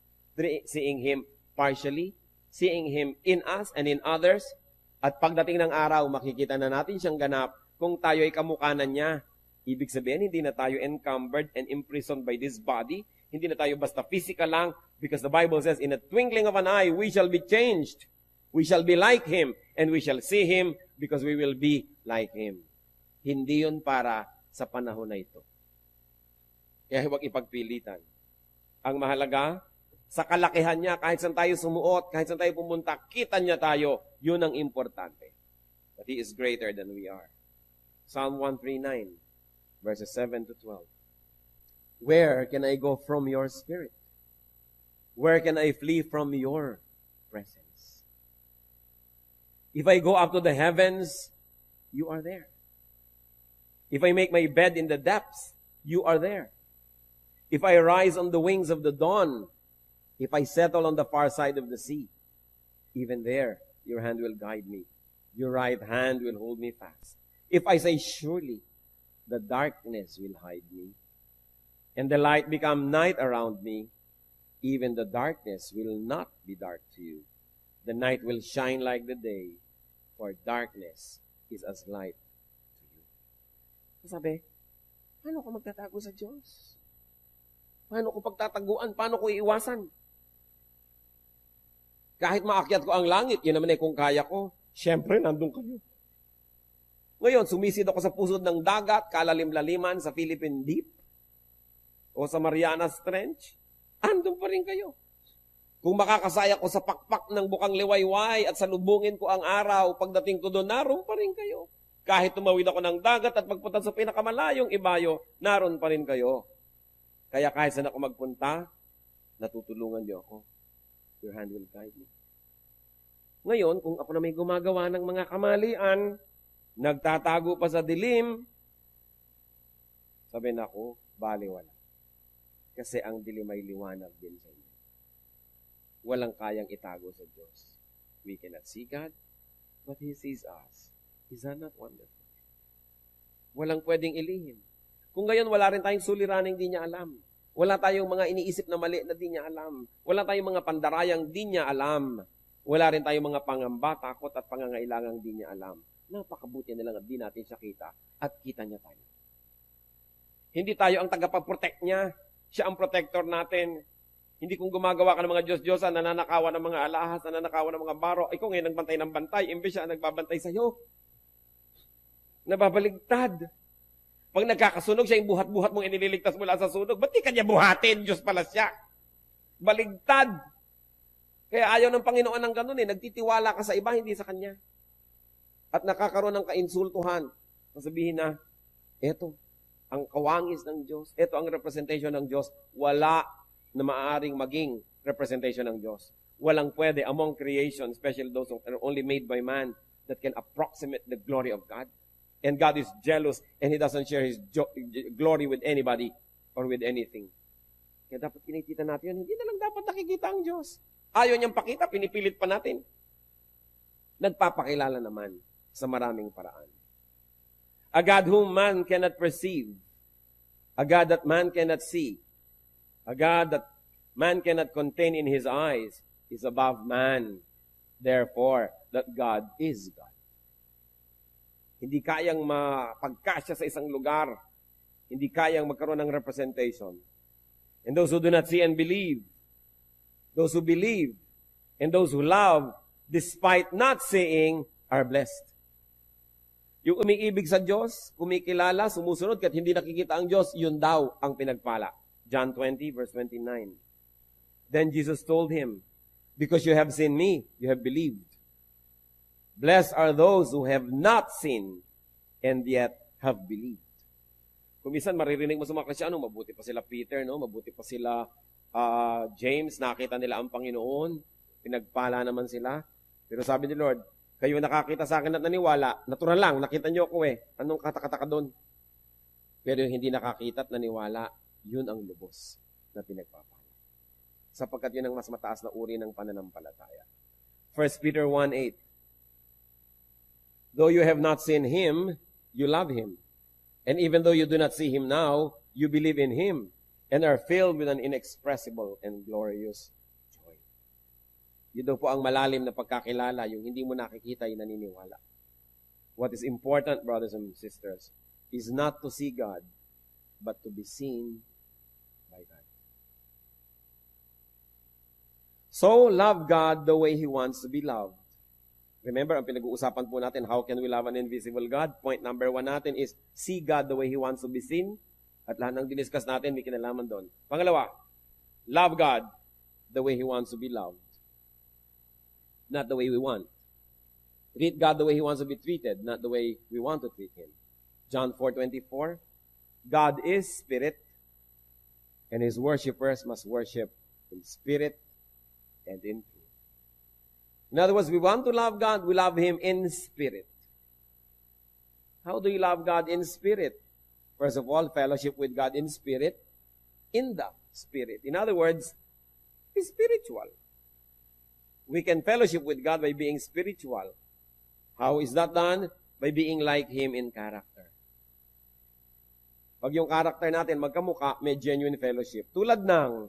A: seeing Him partially, seeing Him in us and in others. At pagdating ng araw, makikita na natin siyang ganap kung tayo ay kamukhanan niya. Ibig sabihin, hindi na tayo encumbered and imprisoned by this body. Hindi na tayo basta physical lang, because the Bible says, in a twinkling of an eye, we shall be changed. We shall be like Him, and we shall see Him because we will be like Him. Hindi yun para sa panahon na ito. Kaya huwag ipagpilitan. Ang mahalaga, sa kalakihan niya, kahit saan tayo sumuot, kahit saan tayo pumunta, kita niya tayo, yun ang importante. That He is greater than we are. Psalm 139, verses 7 to 12. Where can I go from your spirit? Where can I flee from your presence? If I go up to the heavens, you are there. If I make my bed in the depths, you are there. If I rise on the wings of the dawn, if I settle on the far side of the sea, even there, your hand will guide me. Your right hand will hold me fast. If I say, surely, the darkness will hide me, and the light become night around me, even the darkness will not be dark to you. The night will shine like the day, for darkness is as light to you. Sabi, paano ko magtatago sa Diyos? Paano ko pagtataguan? Paano ko iiwasan? Kahit maakyat ko ang langit, yun naman kung kaya ko. Siyempre, nandun kayo. Ngayon, sumisid ako sa pusod ng dagat, kalalim-laliman sa Philippine Deep, o sa Marianas Trench, andun pa rin kayo. Kung makakasaya ko sa pakpak ng bukang liwayway at salubungin ko ang araw, pagdating ko doon, naroon pa rin kayo. Kahit tumawid ako ng dagat at magpunta sa pinakamalayong ibayo, naroon pa rin kayo. Kaya kahit saan ako magpunta, natutulungan niyo ako. Your hand will guide me. Ngayon, kung ako na may gumagawa ng mga kamalian, nagtatago pa sa dilim, sabi na ako, baliwala. Kasi ang dilim ay liwanag din sa inyo. Walang kayang itago sa Diyos. We cannot see God, but He sees us. Is that not wonderful? Walang pwedeng ilihim. Kung gayon, wala rin tayong suliraning di niya alam. Wala tayong mga iniisip na mali na di niya alam. Wala tayong mga pandarayang di niya alam. Wala rin tayong mga pangamba, takot at pangangailangang di niya alam. Napakabuti na lang at di natin siya kita at kita niya tayo. Hindi tayo ang tagapag-protect niya. Siya ang protector natin. Hindi kung gumagawa ka ng mga Diyos-Diyosan, nananakawan ng mga alahas, nananakawan ng mga baro, ikaw ngayon nagbantay ng bantay, imbes siya ang nagbabantay sa'yo. Nababaligtad. Pag nagkakasunog, siya yung buhat-buhat mong inililigtas mula sa sunog. Ba't di kanya buhatin? Diyos pala siya. Baligtad. Kaya ayaw ng Panginoon ng ganun eh. Nagtitiwala ka sa iba, hindi sa Kanya. at nakakaroon ng kainsultuhan. Sabihin na, eto, ang kawangis ng Diyos, eto ang representation ng Diyos, wala na maaaring maging representation ng Diyos. Walang pwede among creation, especially those who are only made by man, that can approximate the glory of God. And God is jealous and He doesn't share His glory with anybody or with anything. Kaya dapat kinikita natin yun. Hindi na lang dapat nakikita ang Diyos. Ayaw niyang pakita, pinipilit pa natin. Nagpapakilala naman sa maraming paraan. A God whom man cannot perceive. A God that man cannot see. A God that man cannot contain in His eyes is above man. Therefore, that God is God. Hindi kayang mapagkasya sa isang lugar. Hindi kayang magkaroon ng representation. And those who do not see and believe, those who believe, and those who love, despite not seeing, are blessed. Yung umiibig sa Diyos, kumikilala, sumusunod, kahit hindi nakikita ang Diyos, yun daw ang pinagpala. John 20, verse 29. Then Jesus told him, because you have seen me, you have believed. Blessed are those who have not seen and yet have believed. Kung minsan maririnig mo sa mga Kristyano, mabuti pa sila Peter, no? Mabuti pa sila James, nakita nila ang Panginoon, pinagpala naman sila. Pero sabi ni Lord, kayo nakakita sa akin at naniwala, natural lang, nakita niyo ako eh. Anong katakataka doon? Pero yung hindi nakakita at naniwala, yun ang lubos na pinagpapala. Sapagkat yun ang mas mataas na uri ng pananampalataya. 1 Peter 1:8. Though you have not seen Him, you love Him. And even though you do not see Him now, you believe in Him and are filled with an inexpressible and glorious joy. Yun daw po ang malalim na pagkakilala, yung hindi mo nakikita, yung naniniwala. What is important, brothers and sisters, is not to see God, but to be seen by God. So, love God the way He wants to be loved. Remember, ang pinag-uusapan po natin, how can we love an invisible God? Point number 1 natin is, see God the way He wants to be seen. At lahat ng diniscuss natin, may kinalaman doon. Pangalawa, love God the way He wants to be loved. Not the way we want. Treat God the way He wants to be treated, not the way we want to treat Him. John 4:24, God is spirit, and His worshipers must worship in spirit and in truth. In other words, we want to love God, we love Him in spirit. How do you love God in spirit? First of all, fellowship with God in spirit, in the spirit. In other words, be spiritual. We can fellowship with God by being spiritual. How is that done? By being like Him in character. Pag yung character natin magkamukha, may genuine fellowship. Tulad ng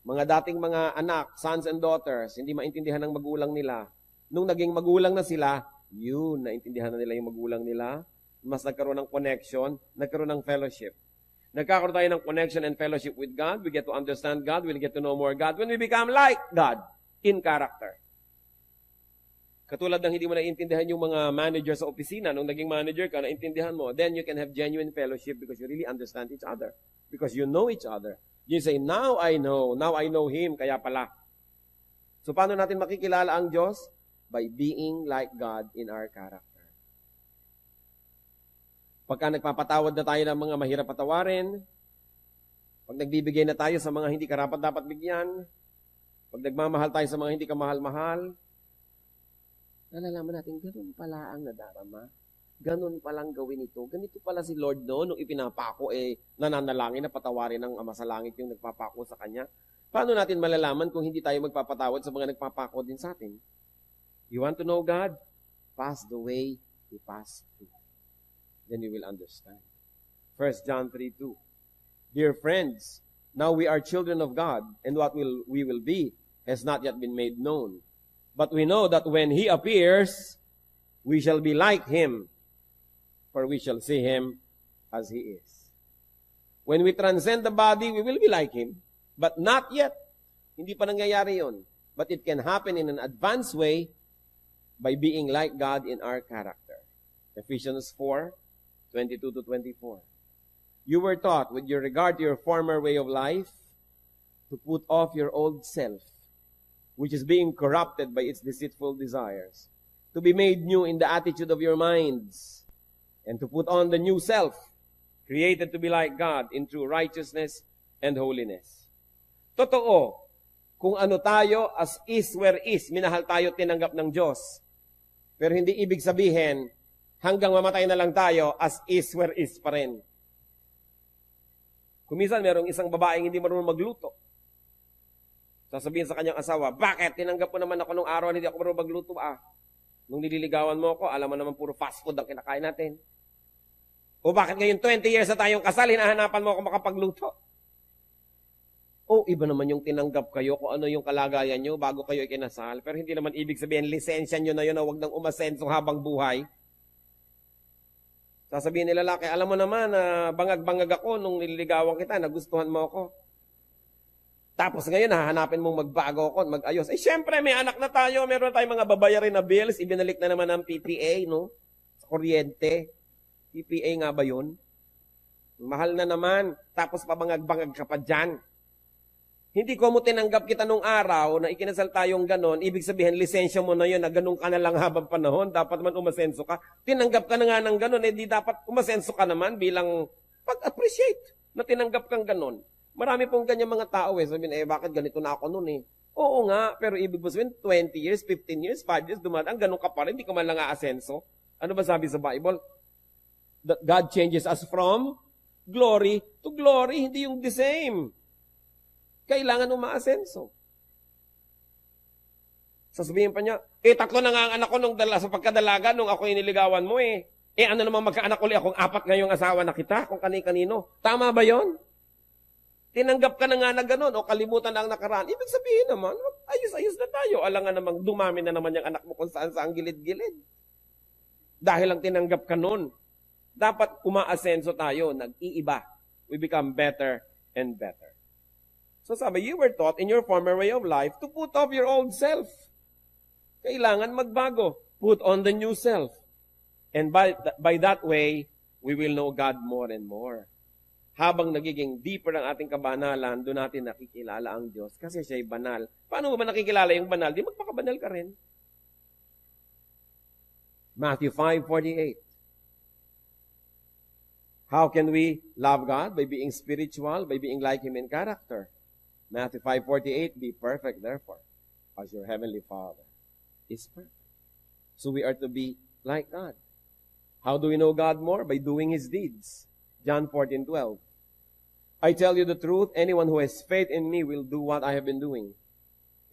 A: mga dating mga anak, sons and daughters, hindi maintindihan ng magulang nila. Nung naging magulang na sila, yun, naintindihan na nila yung magulang nila. Mas nagkaroon ng connection, nagkaroon ng fellowship. Nagkakaroon tayo ng connection and fellowship with God. We get to understand God. We'll get to know more God when we become like God in character. Katulad ng hindi mo naiintindihan yung mga manager sa opisina, nung naging manager ka, naintindihan mo, then you can have genuine fellowship because you really understand each other. Because you know each other. You say, now I know Him, kaya pala. So, paano natin makikilala ang Diyos? By being like God in our character. Pagka nagpapatawad na tayo ng mga mahirap patawarin, pag nagbibigay na tayo sa mga hindi karapat-dapat bigyan, pag nagmamahal tayo sa mga hindi kamahal-mahal, nalalaman natin, ganun pala ang nadarama. Ganun palang gawin ito. Ganito pala si Lord noon, nung ipinapako, nananalangin na patawarin ng Ama sa Langit yung nagpapako sa Kanya. Paano natin malalaman kung hindi tayo magpapatawad sa mga nagpapako din sa atin? You want to know God? Pass the way He passed through. Then you will understand. 1 John 3:2. Dear friends, now we are children of God, and what we will be has not yet been made known. But we know that when He appears, we shall be like Him, for we shall see Him as He is. When we transcend the body, we will be like Him, but not yet. Hindi pa nangyayari yun. But it can happen in an advanced way by being like God in our character. Ephesians 4:22-24. You were taught, with your regard to your former way of life, to put off your old self, which is being corrupted by its deceitful desires, to be made new in the attitude of your minds, and to put on the new self, created to be like God in true righteousness and holiness. Totoo, kung ano tayo, as is where is, minahal tayo, tinanggap ng Diyos. Pero hindi ibig sabihin, hanggang mamatay na lang tayo, as is where is pa rin. Kung minsan, merong isang babaeng hindi marunong magluto. Sasabihin sa kanyang asawa, bakit? Tinanggap mo naman ako nung araw, hindi ako marunong magluto. Nung nililigawan mo ako, alam mo naman puro fast food ang kinakain natin. O bakit ngayon 20 years na tayong kasal, hinahanapan mo ako makapagluto? O iba naman yung tinanggap kayo kung ano yung kalagayan nyo bago kayo ikinasal. Pero hindi naman ibig sabihin, lisensya nyo na yun na huwag nang umasenso habang buhay. Sasabihin nila lalaki, alam mo naman na bangag-bangag ako nung nililigawan kita, nagustuhan mo ako. Tapos ngayon, hahanapin mong magbago ako, mag-ayos. Syempre, may anak na tayo, meron tayong mga babayarin na bills, ibinalik na naman ng PPA, no? Sa kuryente. PPA nga ba yun? Mahal na naman, tapos pabangag-bangag ka pa dyan. Hindi ko mo tinanggap kita nung araw na ikinasal tayong ganon, ibig sabihin, lisensya mo na yun, na ganon ka na lang habang panahon, dapat man umasenso ka. Tinanggap ka na nga ng ganon, di dapat umasenso ka naman bilang pag-appreciate na tinanggap kang ganon. Marami pong ganyan mga tao sabihin, bakit ganito na ako noon Oo nga, pero ibig sabihin, 20 years, 15 years, 5 years, dumadaan, ganon ka pa rin, di ka man lang aasenso. Ano ba sabi sa Bible? That God changes us from glory to glory, hindi yung the same. Kailangan umaasenso. Sasabihin pa niya, tatlo na nga ang anak ko sa pagkadalaga nung ako iniligawan mo ano naman magkaanak uli akong 4 ngayong asawa na kita, kung kani-kanino. Tama ba yon? Tinanggap ka na nga na gano'n o kalimutan na ang nakaraan. Ibig sabihin naman, ayos-ayos na tayo. Alangan namang dumami na naman yung anak mo kung saan-saan gilid-gilid. Dahil lang tinanggap ka nun. Dapat umaasenso tayo, nag-iiba. We become better and better. So sabi, you were taught in your former way of life to put off your old self. Kailangan magbago. Put on the new self. And by that way, we will know God more and more. Habang nagiging deeper ang ating kabanalan, doon natin nakikilala ang Diyos kasi siya'y banal. Paano mo ba nakikilala yung banal? Di magpakabanal ka rin. Matthew 5:48. How can we love God? By being spiritual, by being like Him in character. Matthew 5:48, be perfect, therefore, as your heavenly Father is perfect. So we are to be like God. How do we know God more? By doing His deeds. John 14:12. I tell you the truth, anyone who has faith in me will do what I have been doing.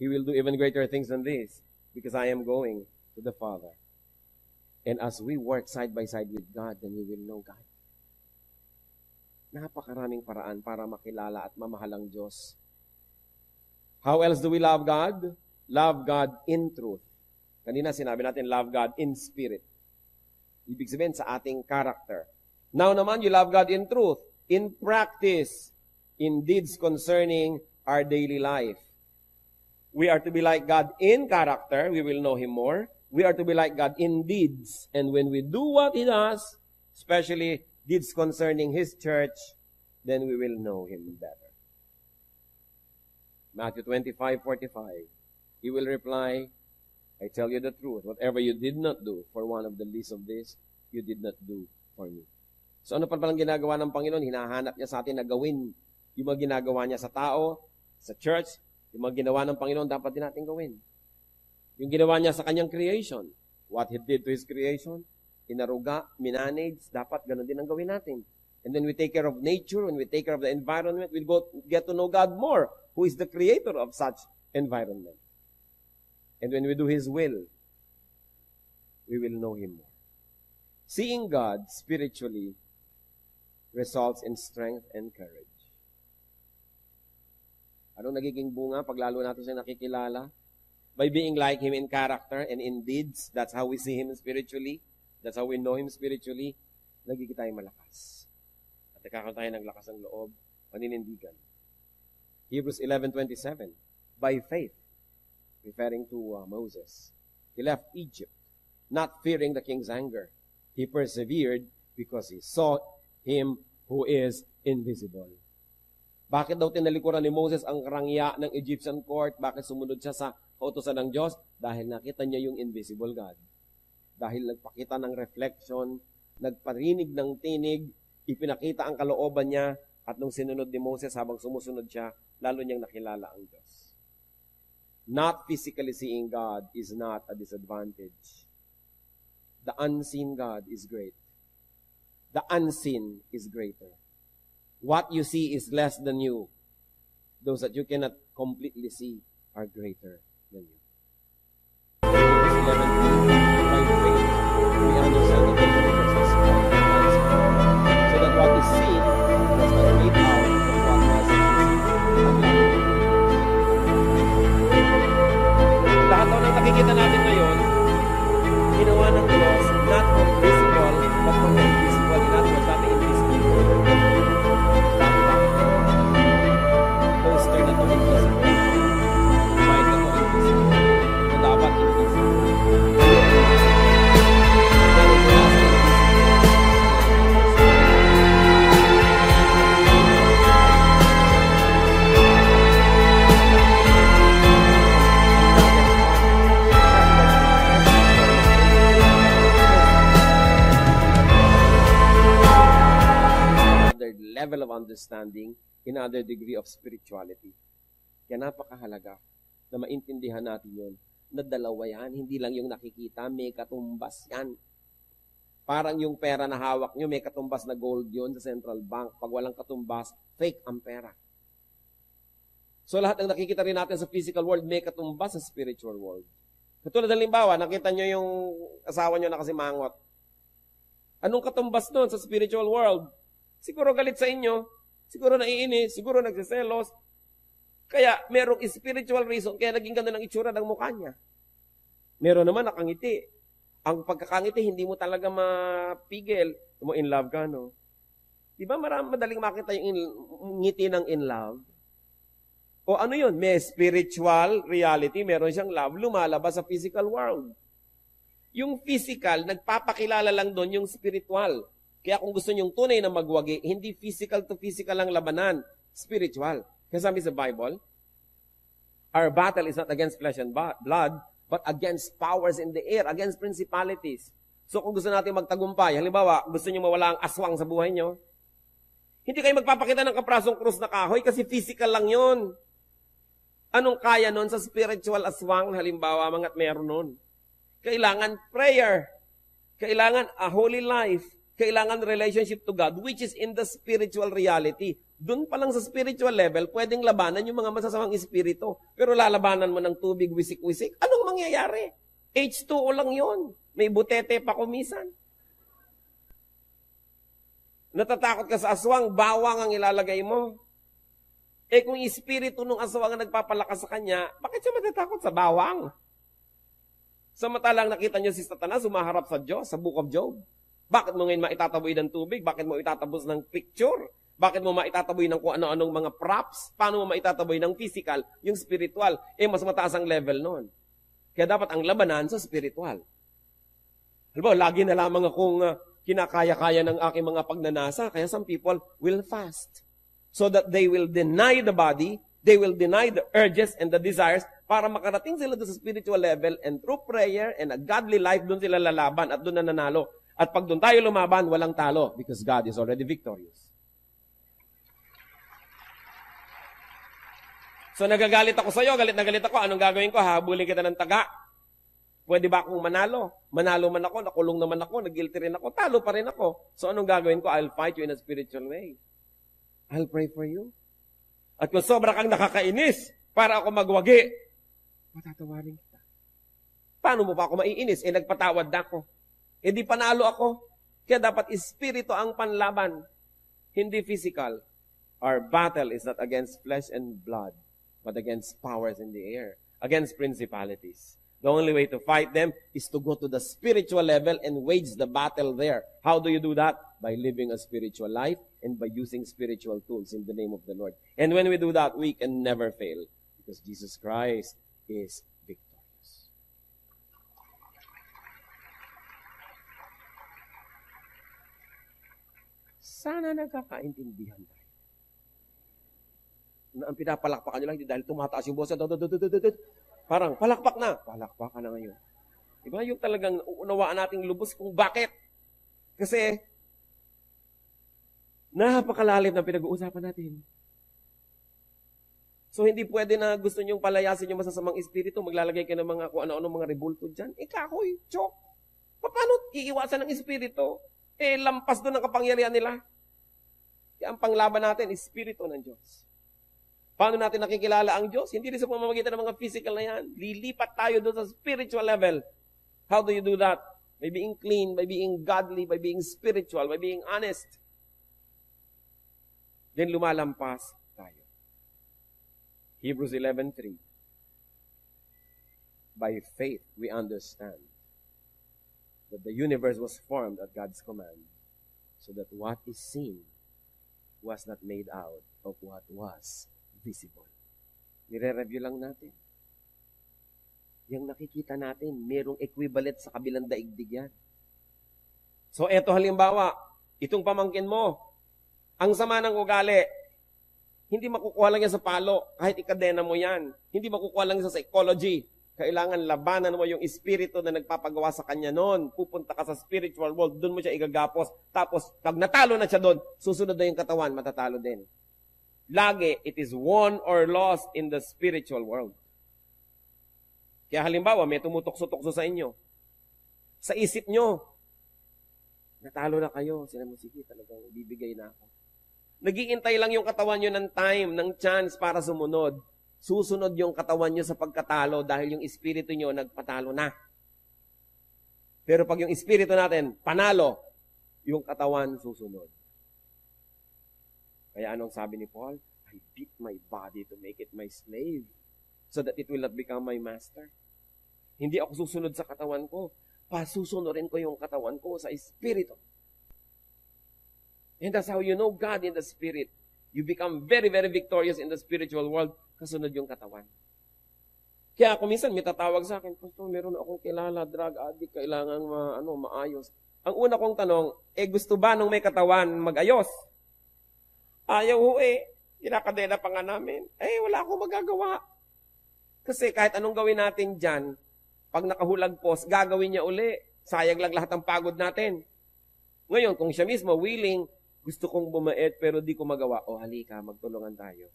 A: He will do even greater things than this, because I am going to the Father. And as we work side by side with God, then we will know God. Napakaraming paraan para makilala at mamahal ang Diyos. How else do we love God? Love God in truth. Kanina sinabi natin, love God in spirit. Ibig sabihin sa ating character. Now naman, you love God in truth, in practice, in deeds concerning our daily life. We are to be like God in character, we will know Him more. We are to be like God in deeds. And when we do what He does, especially deeds concerning His church, then we will know Him better. Matthew 25:45. He will reply, I tell you the truth, whatever you did not do for one of the least of this, you did not do for me. So ano pa palang ginagawa ng Panginoon? Hinahanap niya sa atin na gawin yung mga ginagawa niya sa tao, sa church, yung mga ginawa ng Panginoon, dapat din natin gawin. Yung ginawa niya sa kanyang creation, what He did to His creation, inaruga, minanage, dapat ganun din ang gawin natin. And then we take care of nature, when we take care of the environment, we get to know God more, who is the creator of such environment. And when we do His will, we will know Him more. Seeing God spiritually results in strength and courage. Anong nagiging bunga pag lalo natin siya nakikilala? By being like Him in character and in deeds, that's how we see Him spiritually. That's how we know Him spiritually. Nagiging tayo malakas. At nagkakaroon tayo ng lakas ng loob, paninindigan. Hebrews 11:27. By faith, referring to Moses, he left Egypt, not fearing the king's anger. He persevered because he sought Him who is invisible. Bakit daw tinalikuran ni Moses ang karangya ng Egyptian court? Bakit sumunod siya sa kautusan ng Diyos? Dahil nakita niya yung invisible God. dahil nagpakita ng reflection, nagparinig ng tinig, ipinakita ang kalooban niya, at nung sinunod ni Moses habang sumusunod siya, lalo niyang nakilala ang Diyos. Not physically seeing God is not a disadvantage. The unseen God is great. The unseen is greater. What you see is less than you. Those that you cannot completely see are greater than you. Hebrews 11, by faith, we understand that the universe is so that what is seen does not lead out of what was invisible. Lahat ng nakikita natin ngayon, ginawa ng Diyos not from visible, but from the invisible. In other words, dati invisible. Those turn na to invisible. Divide na to invisible. Na dapat invisible. Pero mula sa level of understanding, another degree of spirituality. Kaya napakahalaga na maintindihan natin yun, na dalawa yan, hindi lang yung nakikita, may katumbas yan. Parang yung pera na hawak nyo, may katumbas na gold yun sa central bank. Pag walang katumbas, fake ang pera. So lahat ng nakikita rin natin sa physical world, may katumbas sa spiritual world. Katulad ng limbawa, nakita nyo yung asawa nyo na kasi mangot. Anong katumbas doon sa spiritual world? Siguro galit sa inyo, siguro naiinis, siguro nagsiselos. Kaya merong spiritual reason kaya naging ganda ng itsura ng mukha niya. Meron naman nakangiti. Ang pagkakangiti, hindi mo talaga mapigil. Mo in love ka, no? Di ba madaling makita yung ngiti ng in love? O ano yun? May spiritual reality, meron siyang love, lumalabas sa physical world. Yung physical, nagpapakilala lang doon yung spiritual. Kaya kung gusto nyong tunay na magwagi, hindi physical to physical ang labanan, spiritual. Kasi sabi sa Bible, our battle is not against flesh and blood, but against powers in the air, against principalities. So kung gusto natin magtagumpay, halimbawa, gusto nyo mawala ang aswang sa buhay nyo, hindi kayo magpapakita ng kaprasong krus na kahoy kasi physical lang yon. Anong kaya nun sa spiritual aswang, halimbawa, mangat meron nun? Kailangan prayer. Kailangan a holy life. Kailangan relationship to God, which is in the spiritual reality. Doon pa lang sa spiritual level, pwedeng labanan yung mga masasamang espiritu. Pero lalabanan mo ng tubig, wisik-wisik, anong mangyayari? H2O lang yon. May butete pa kumisan. Natatakot ka sa aswang, bawang ang ilalagay mo. Eh kung espiritu ng aswang ang nagpapalakas sa kanya, bakit siya matatakot sa bawang? Samantalang nakita niyo si Satanas, sumaharap sa Diyos, sa Book of Job. Bakit mo ngayon maitataboy ng tubig? Bakit mo itatabos ng picture? Bakit mo maitataboy ng kung ano-anong mga props? Paano mo maitataboy ng physical, yung spiritual? Eh, mas mataas ang level nun. Kaya dapat ang labanan sa spiritual. Halimbawa, lagi na lamang akong kinakaya-kaya ng aking mga pagnanasa. Kaya some people will fast. So that they will deny the body, they will deny the urges and the desires para makarating sila doon sa spiritual level and through prayer and a godly life, doon sila lalaban at doon na nanalo. At pag doon tayo lumaban, walang talo because God is already victorious. So nagagalit ako sa iyo, galit na galit ako, anong gagawin ko? Habulin kita ng taga. Pwede ba akong manalo? Manalo man ako, nakulong naman ako, nag-guilty rin ako, talo pa rin ako. So anong gagawin ko? I'll fight you in a spiritual way. I'll pray for you. At kung sobra kang nakakainis para ako magwagi, matatawarin kita. Paano mo pa ako maiinis? Eh nagpatawad na ako. Eh di panalo ako. Kaya dapat espiritu ang panlaban, hindi physical. Our battle is not against flesh and blood, but against powers in the air, against principalities. The only way to fight them is to go to the spiritual level and wage the battle there. How do you do that? By living a spiritual life and by using spiritual tools in the name of the Lord. And when we do that, we can never fail because Jesus Christ is victorious. Sana nagkakaintindihan tayo. Na ang pinapalakpakan nyo lang, dahil tumataas yung bosa, parang palakpak na. Palakpak ka na ngayon. Diba? Yung talagang unawaan nating lubos kung bakit. Kasi, napakalalim na pinag-uusapan natin. So, hindi pwede na gusto nyong palayasin yung masasamang espiritu, maglalagay kayo ng mga kung ano-ano mga rebulto dyan. Kakoy, chok. Paano iiwasan ng espiritu? Lampas doon ang kapangyarihan nila. Kaya ang panglaban natin, espiritu ng Diyos. Paano natin nakikilala ang Diyos? Hindi rin sa pamamagitan ng mga physical na yan. Lilipat tayo doon sa spiritual level. How do you do that? By being clean, by being godly, by being spiritual, by being honest. Then lumalampas tayo. Hebrews 11:3. By faith, we understand that the universe was formed at God's command, so that what is seen was not made out of what was visible. Nire-review lang natin. Yung nakikita natin, merong equivalent sa kabilang daigdig yan. So, eto halimbawa, itong pamangkin mo, ang sama ng ugali, hindi makukuha lang yan sa palo, kahit ikadena mo yan. Hindi makukuha lang yan sa psychology. Kailangan labanan mo yung espiritu na nagpapagawa sa kanya noon. Pupunta ka sa spiritual world, doon mo siya igagapos. Tapos, pag natalo na siya doon, susunod na yung katawan, matatalo din. Lagi, it is won or lost in the spiritual world. Kaya halimbawa, may tumutukso-tukso sa inyo. Sa isip nyo, natalo na kayo. Sila mo, sige, talagang bibigay na ako. Nagiintay lang yung katawan nyo ng time, ng chance para sumunod. Susunod yung katawan nyo sa pagkatalo dahil yung espiritu nyo nagpatalo na. Pero pag yung espiritu natin panalo, yung katawan susunod. Kaya anong sabi ni Paul? I beat my body to make it my slave so that it will not become my master. Hindi ako susunod sa katawan ko. Pasusunurin ko yung katawan ko sa espiritu. And that's how you know God in the spirit. You become very, very victorious in the spiritual world. Kasunod yung katawan. Kaya ako minsan may tatawag sa akin, Pastor, meron akong kilala, drug addict, kailangan maayos. Ang una kong tanong, gusto ba nung may katawan magayos? Ayaw kinakadena pa nga namin. Wala akong magagawa. Kasi kahit anong gawin natin dyan, pag nakahulagpos, gagawin niya uli. Sayang lang lahat ng pagod natin. Ngayon, kung siya mismo willing, gusto kong bumait pero di ko magawa, halika, magtulungan tayo.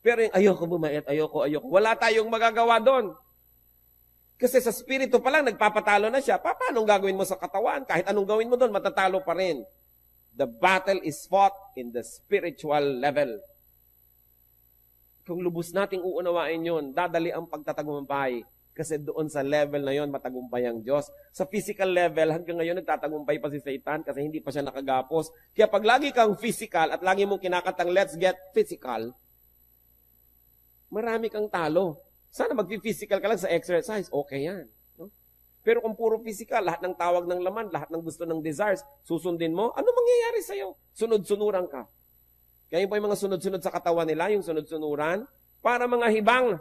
A: Pero yung ayoko bumait, ayoko. Wala tayong magagawa doon. Kasi sa spirito pa lang, nagpapatalo na siya. Paano gagawin mo sa katawan? Kahit anong gawin mo doon, matatalo pa rin. The battle is fought in the spiritual level. Kung lubos nating uunawain yun, dadali ang pagtatagumpay. Kasi doon sa level na yon matagumpay ang Diyos. Sa physical level, hanggang ngayon nagtatagumpay pa si Satan kasi hindi pa siya nakagapos. Kaya pag lagi kang physical at lagi mong kinakatang let's get physical, marami kang talo. Sana mag-physical ka lang sa exercise, okay yan. No? Pero kung puro physical, lahat ng tawag ng laman, lahat ng gusto ng desires, susundin mo, ano mangyayari sa'yo? Sunod-sunuran ka. Kaya yung po yung mga sunod-sunod sa katawan nila, yung sunod-sunuran, para mga hibang.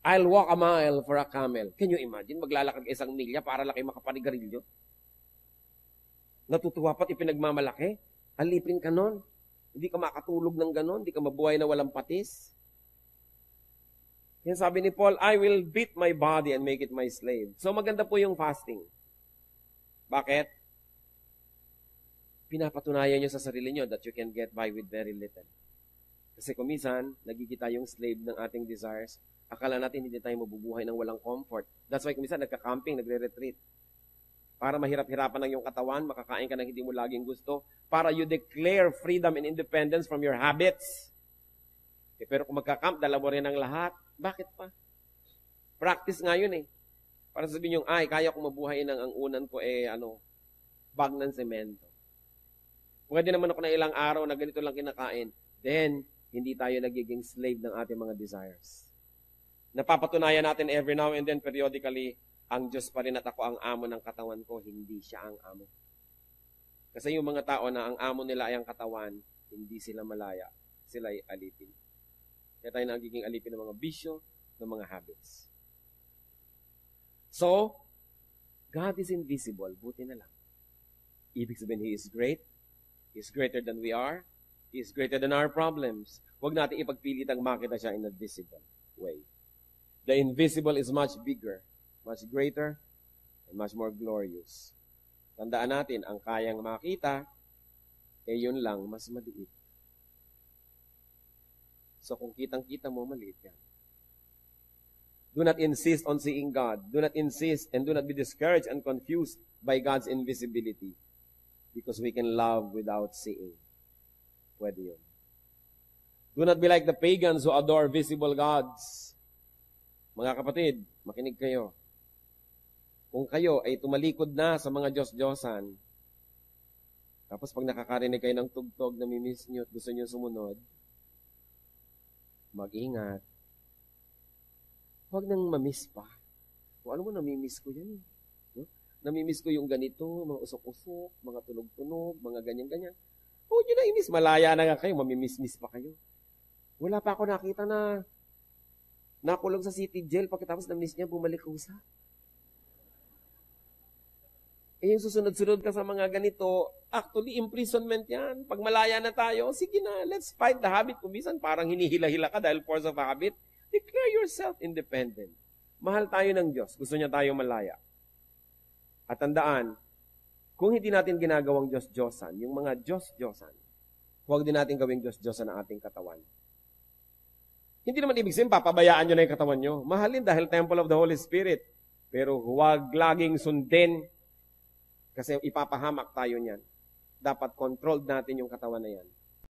A: I'll walk a mile for a camel. Can you imagine? Maglalakad ka 1 milya para lang kayo makapanigarilyo. Natutuwa pa't ipinagmamalaki. Alipin ka nun. Hindi ka makatulog ng ganon. Hindi ka mabuhay na walang patis. Yan sabi ni Paul, I will beat my body and make it my slave. So maganda po yung fasting. Bakit? Pinapatunayan nyo sa sarili nyo that you can get by with very little. Kasi kung minsan, nagigita yung slave ng ating desires, akala natin hindi tayo mabubuhay ng walang comfort. That's why kung minsan nagka-camping, nagre-retreat. Para mahirap-hirapan ng iyong katawan, makakain ka ng hindi mo laging gusto. Para you declare freedom and independence from your habits. Pero kung magka-camp, dala mo rin ang lahat. Bakit pa? Practice nga yun eh. Para sabihin yung, kaya kong mabuhay ng ang unan ko bag ng semento. Pwede naman ako na ilang araw na ganito lang kinakain. Then, hindi tayo nagiging slave ng ating mga desires. Napapatunayan natin every now and then, periodically, ang Diyos pa rin at ako ang amo ng katawan ko, hindi siya ang amo. Kasi yung mga tao na ang amo nila ay ang katawan, hindi sila malaya. Sila ay alipin. Kaya tayo nagiging alipin ng mga bisyo, ng mga habits. So, God is invisible. Buti na lang. Ibig sabihin, He is great. He is greater than we are. He is greater than our problems. Huwag natin ipagpilitang makita siya in a visible way. The invisible is much bigger much greater, and much more glorious. Tandaan natin, ang kayang makita, yun lang, mas maliit. So kung kitang-kita mo, maliit yan. Do not insist on seeing God. Do not insist and do not be discouraged and confused by God's invisibility. Because we can love without seeing. Pwede yun. Do not be like the pagans who adore visible gods. Mga kapatid, makinig kayo. Kung kayo ay tumalikod na sa mga Diyos-Diyosan, tapos pag nakakarinig kayo ng tugtog na mimiss nyo at gusto nyo sumunod, mag-ingat. Huwag nang mamiss pa. Kung ano mo, namimiss ko yan. No? Namimiss ko yung ganito, mga usok-usok, mga tunog-tunog, mga ganyan-ganyan. Huwag nyo na imiss. Malaya na nga kayo, mamimiss-miss pa kayo. Wala pa ako nakita na nakulong sa city jail, pagkatapos na-miss niya, bumalik usa. Yung susunod-sunod ka sa mga ganito, actually, imprisonment yan. Pag malaya na tayo, sige na, let's fight the habit. Kung minsan, parang hinihila-hila ka dahil force of habit. Declare yourself independent. Mahal tayo ng Diyos. Gusto niya tayo malaya. At tandaan, kung hindi natin ginagawang Diyos-Diyosan, yung mga Diyos-Diyosan, huwag din natin gawing Diyos-Diyosan ang ating katawan. Hindi naman ibig sabihin, papabayaan nyo na yung katawan nyo. Mahalin dahil temple of the Holy Spirit. Pero huwag laging sundin kasi ipapahamak tayo niyan. Dapat controlled natin yung katawan na yan.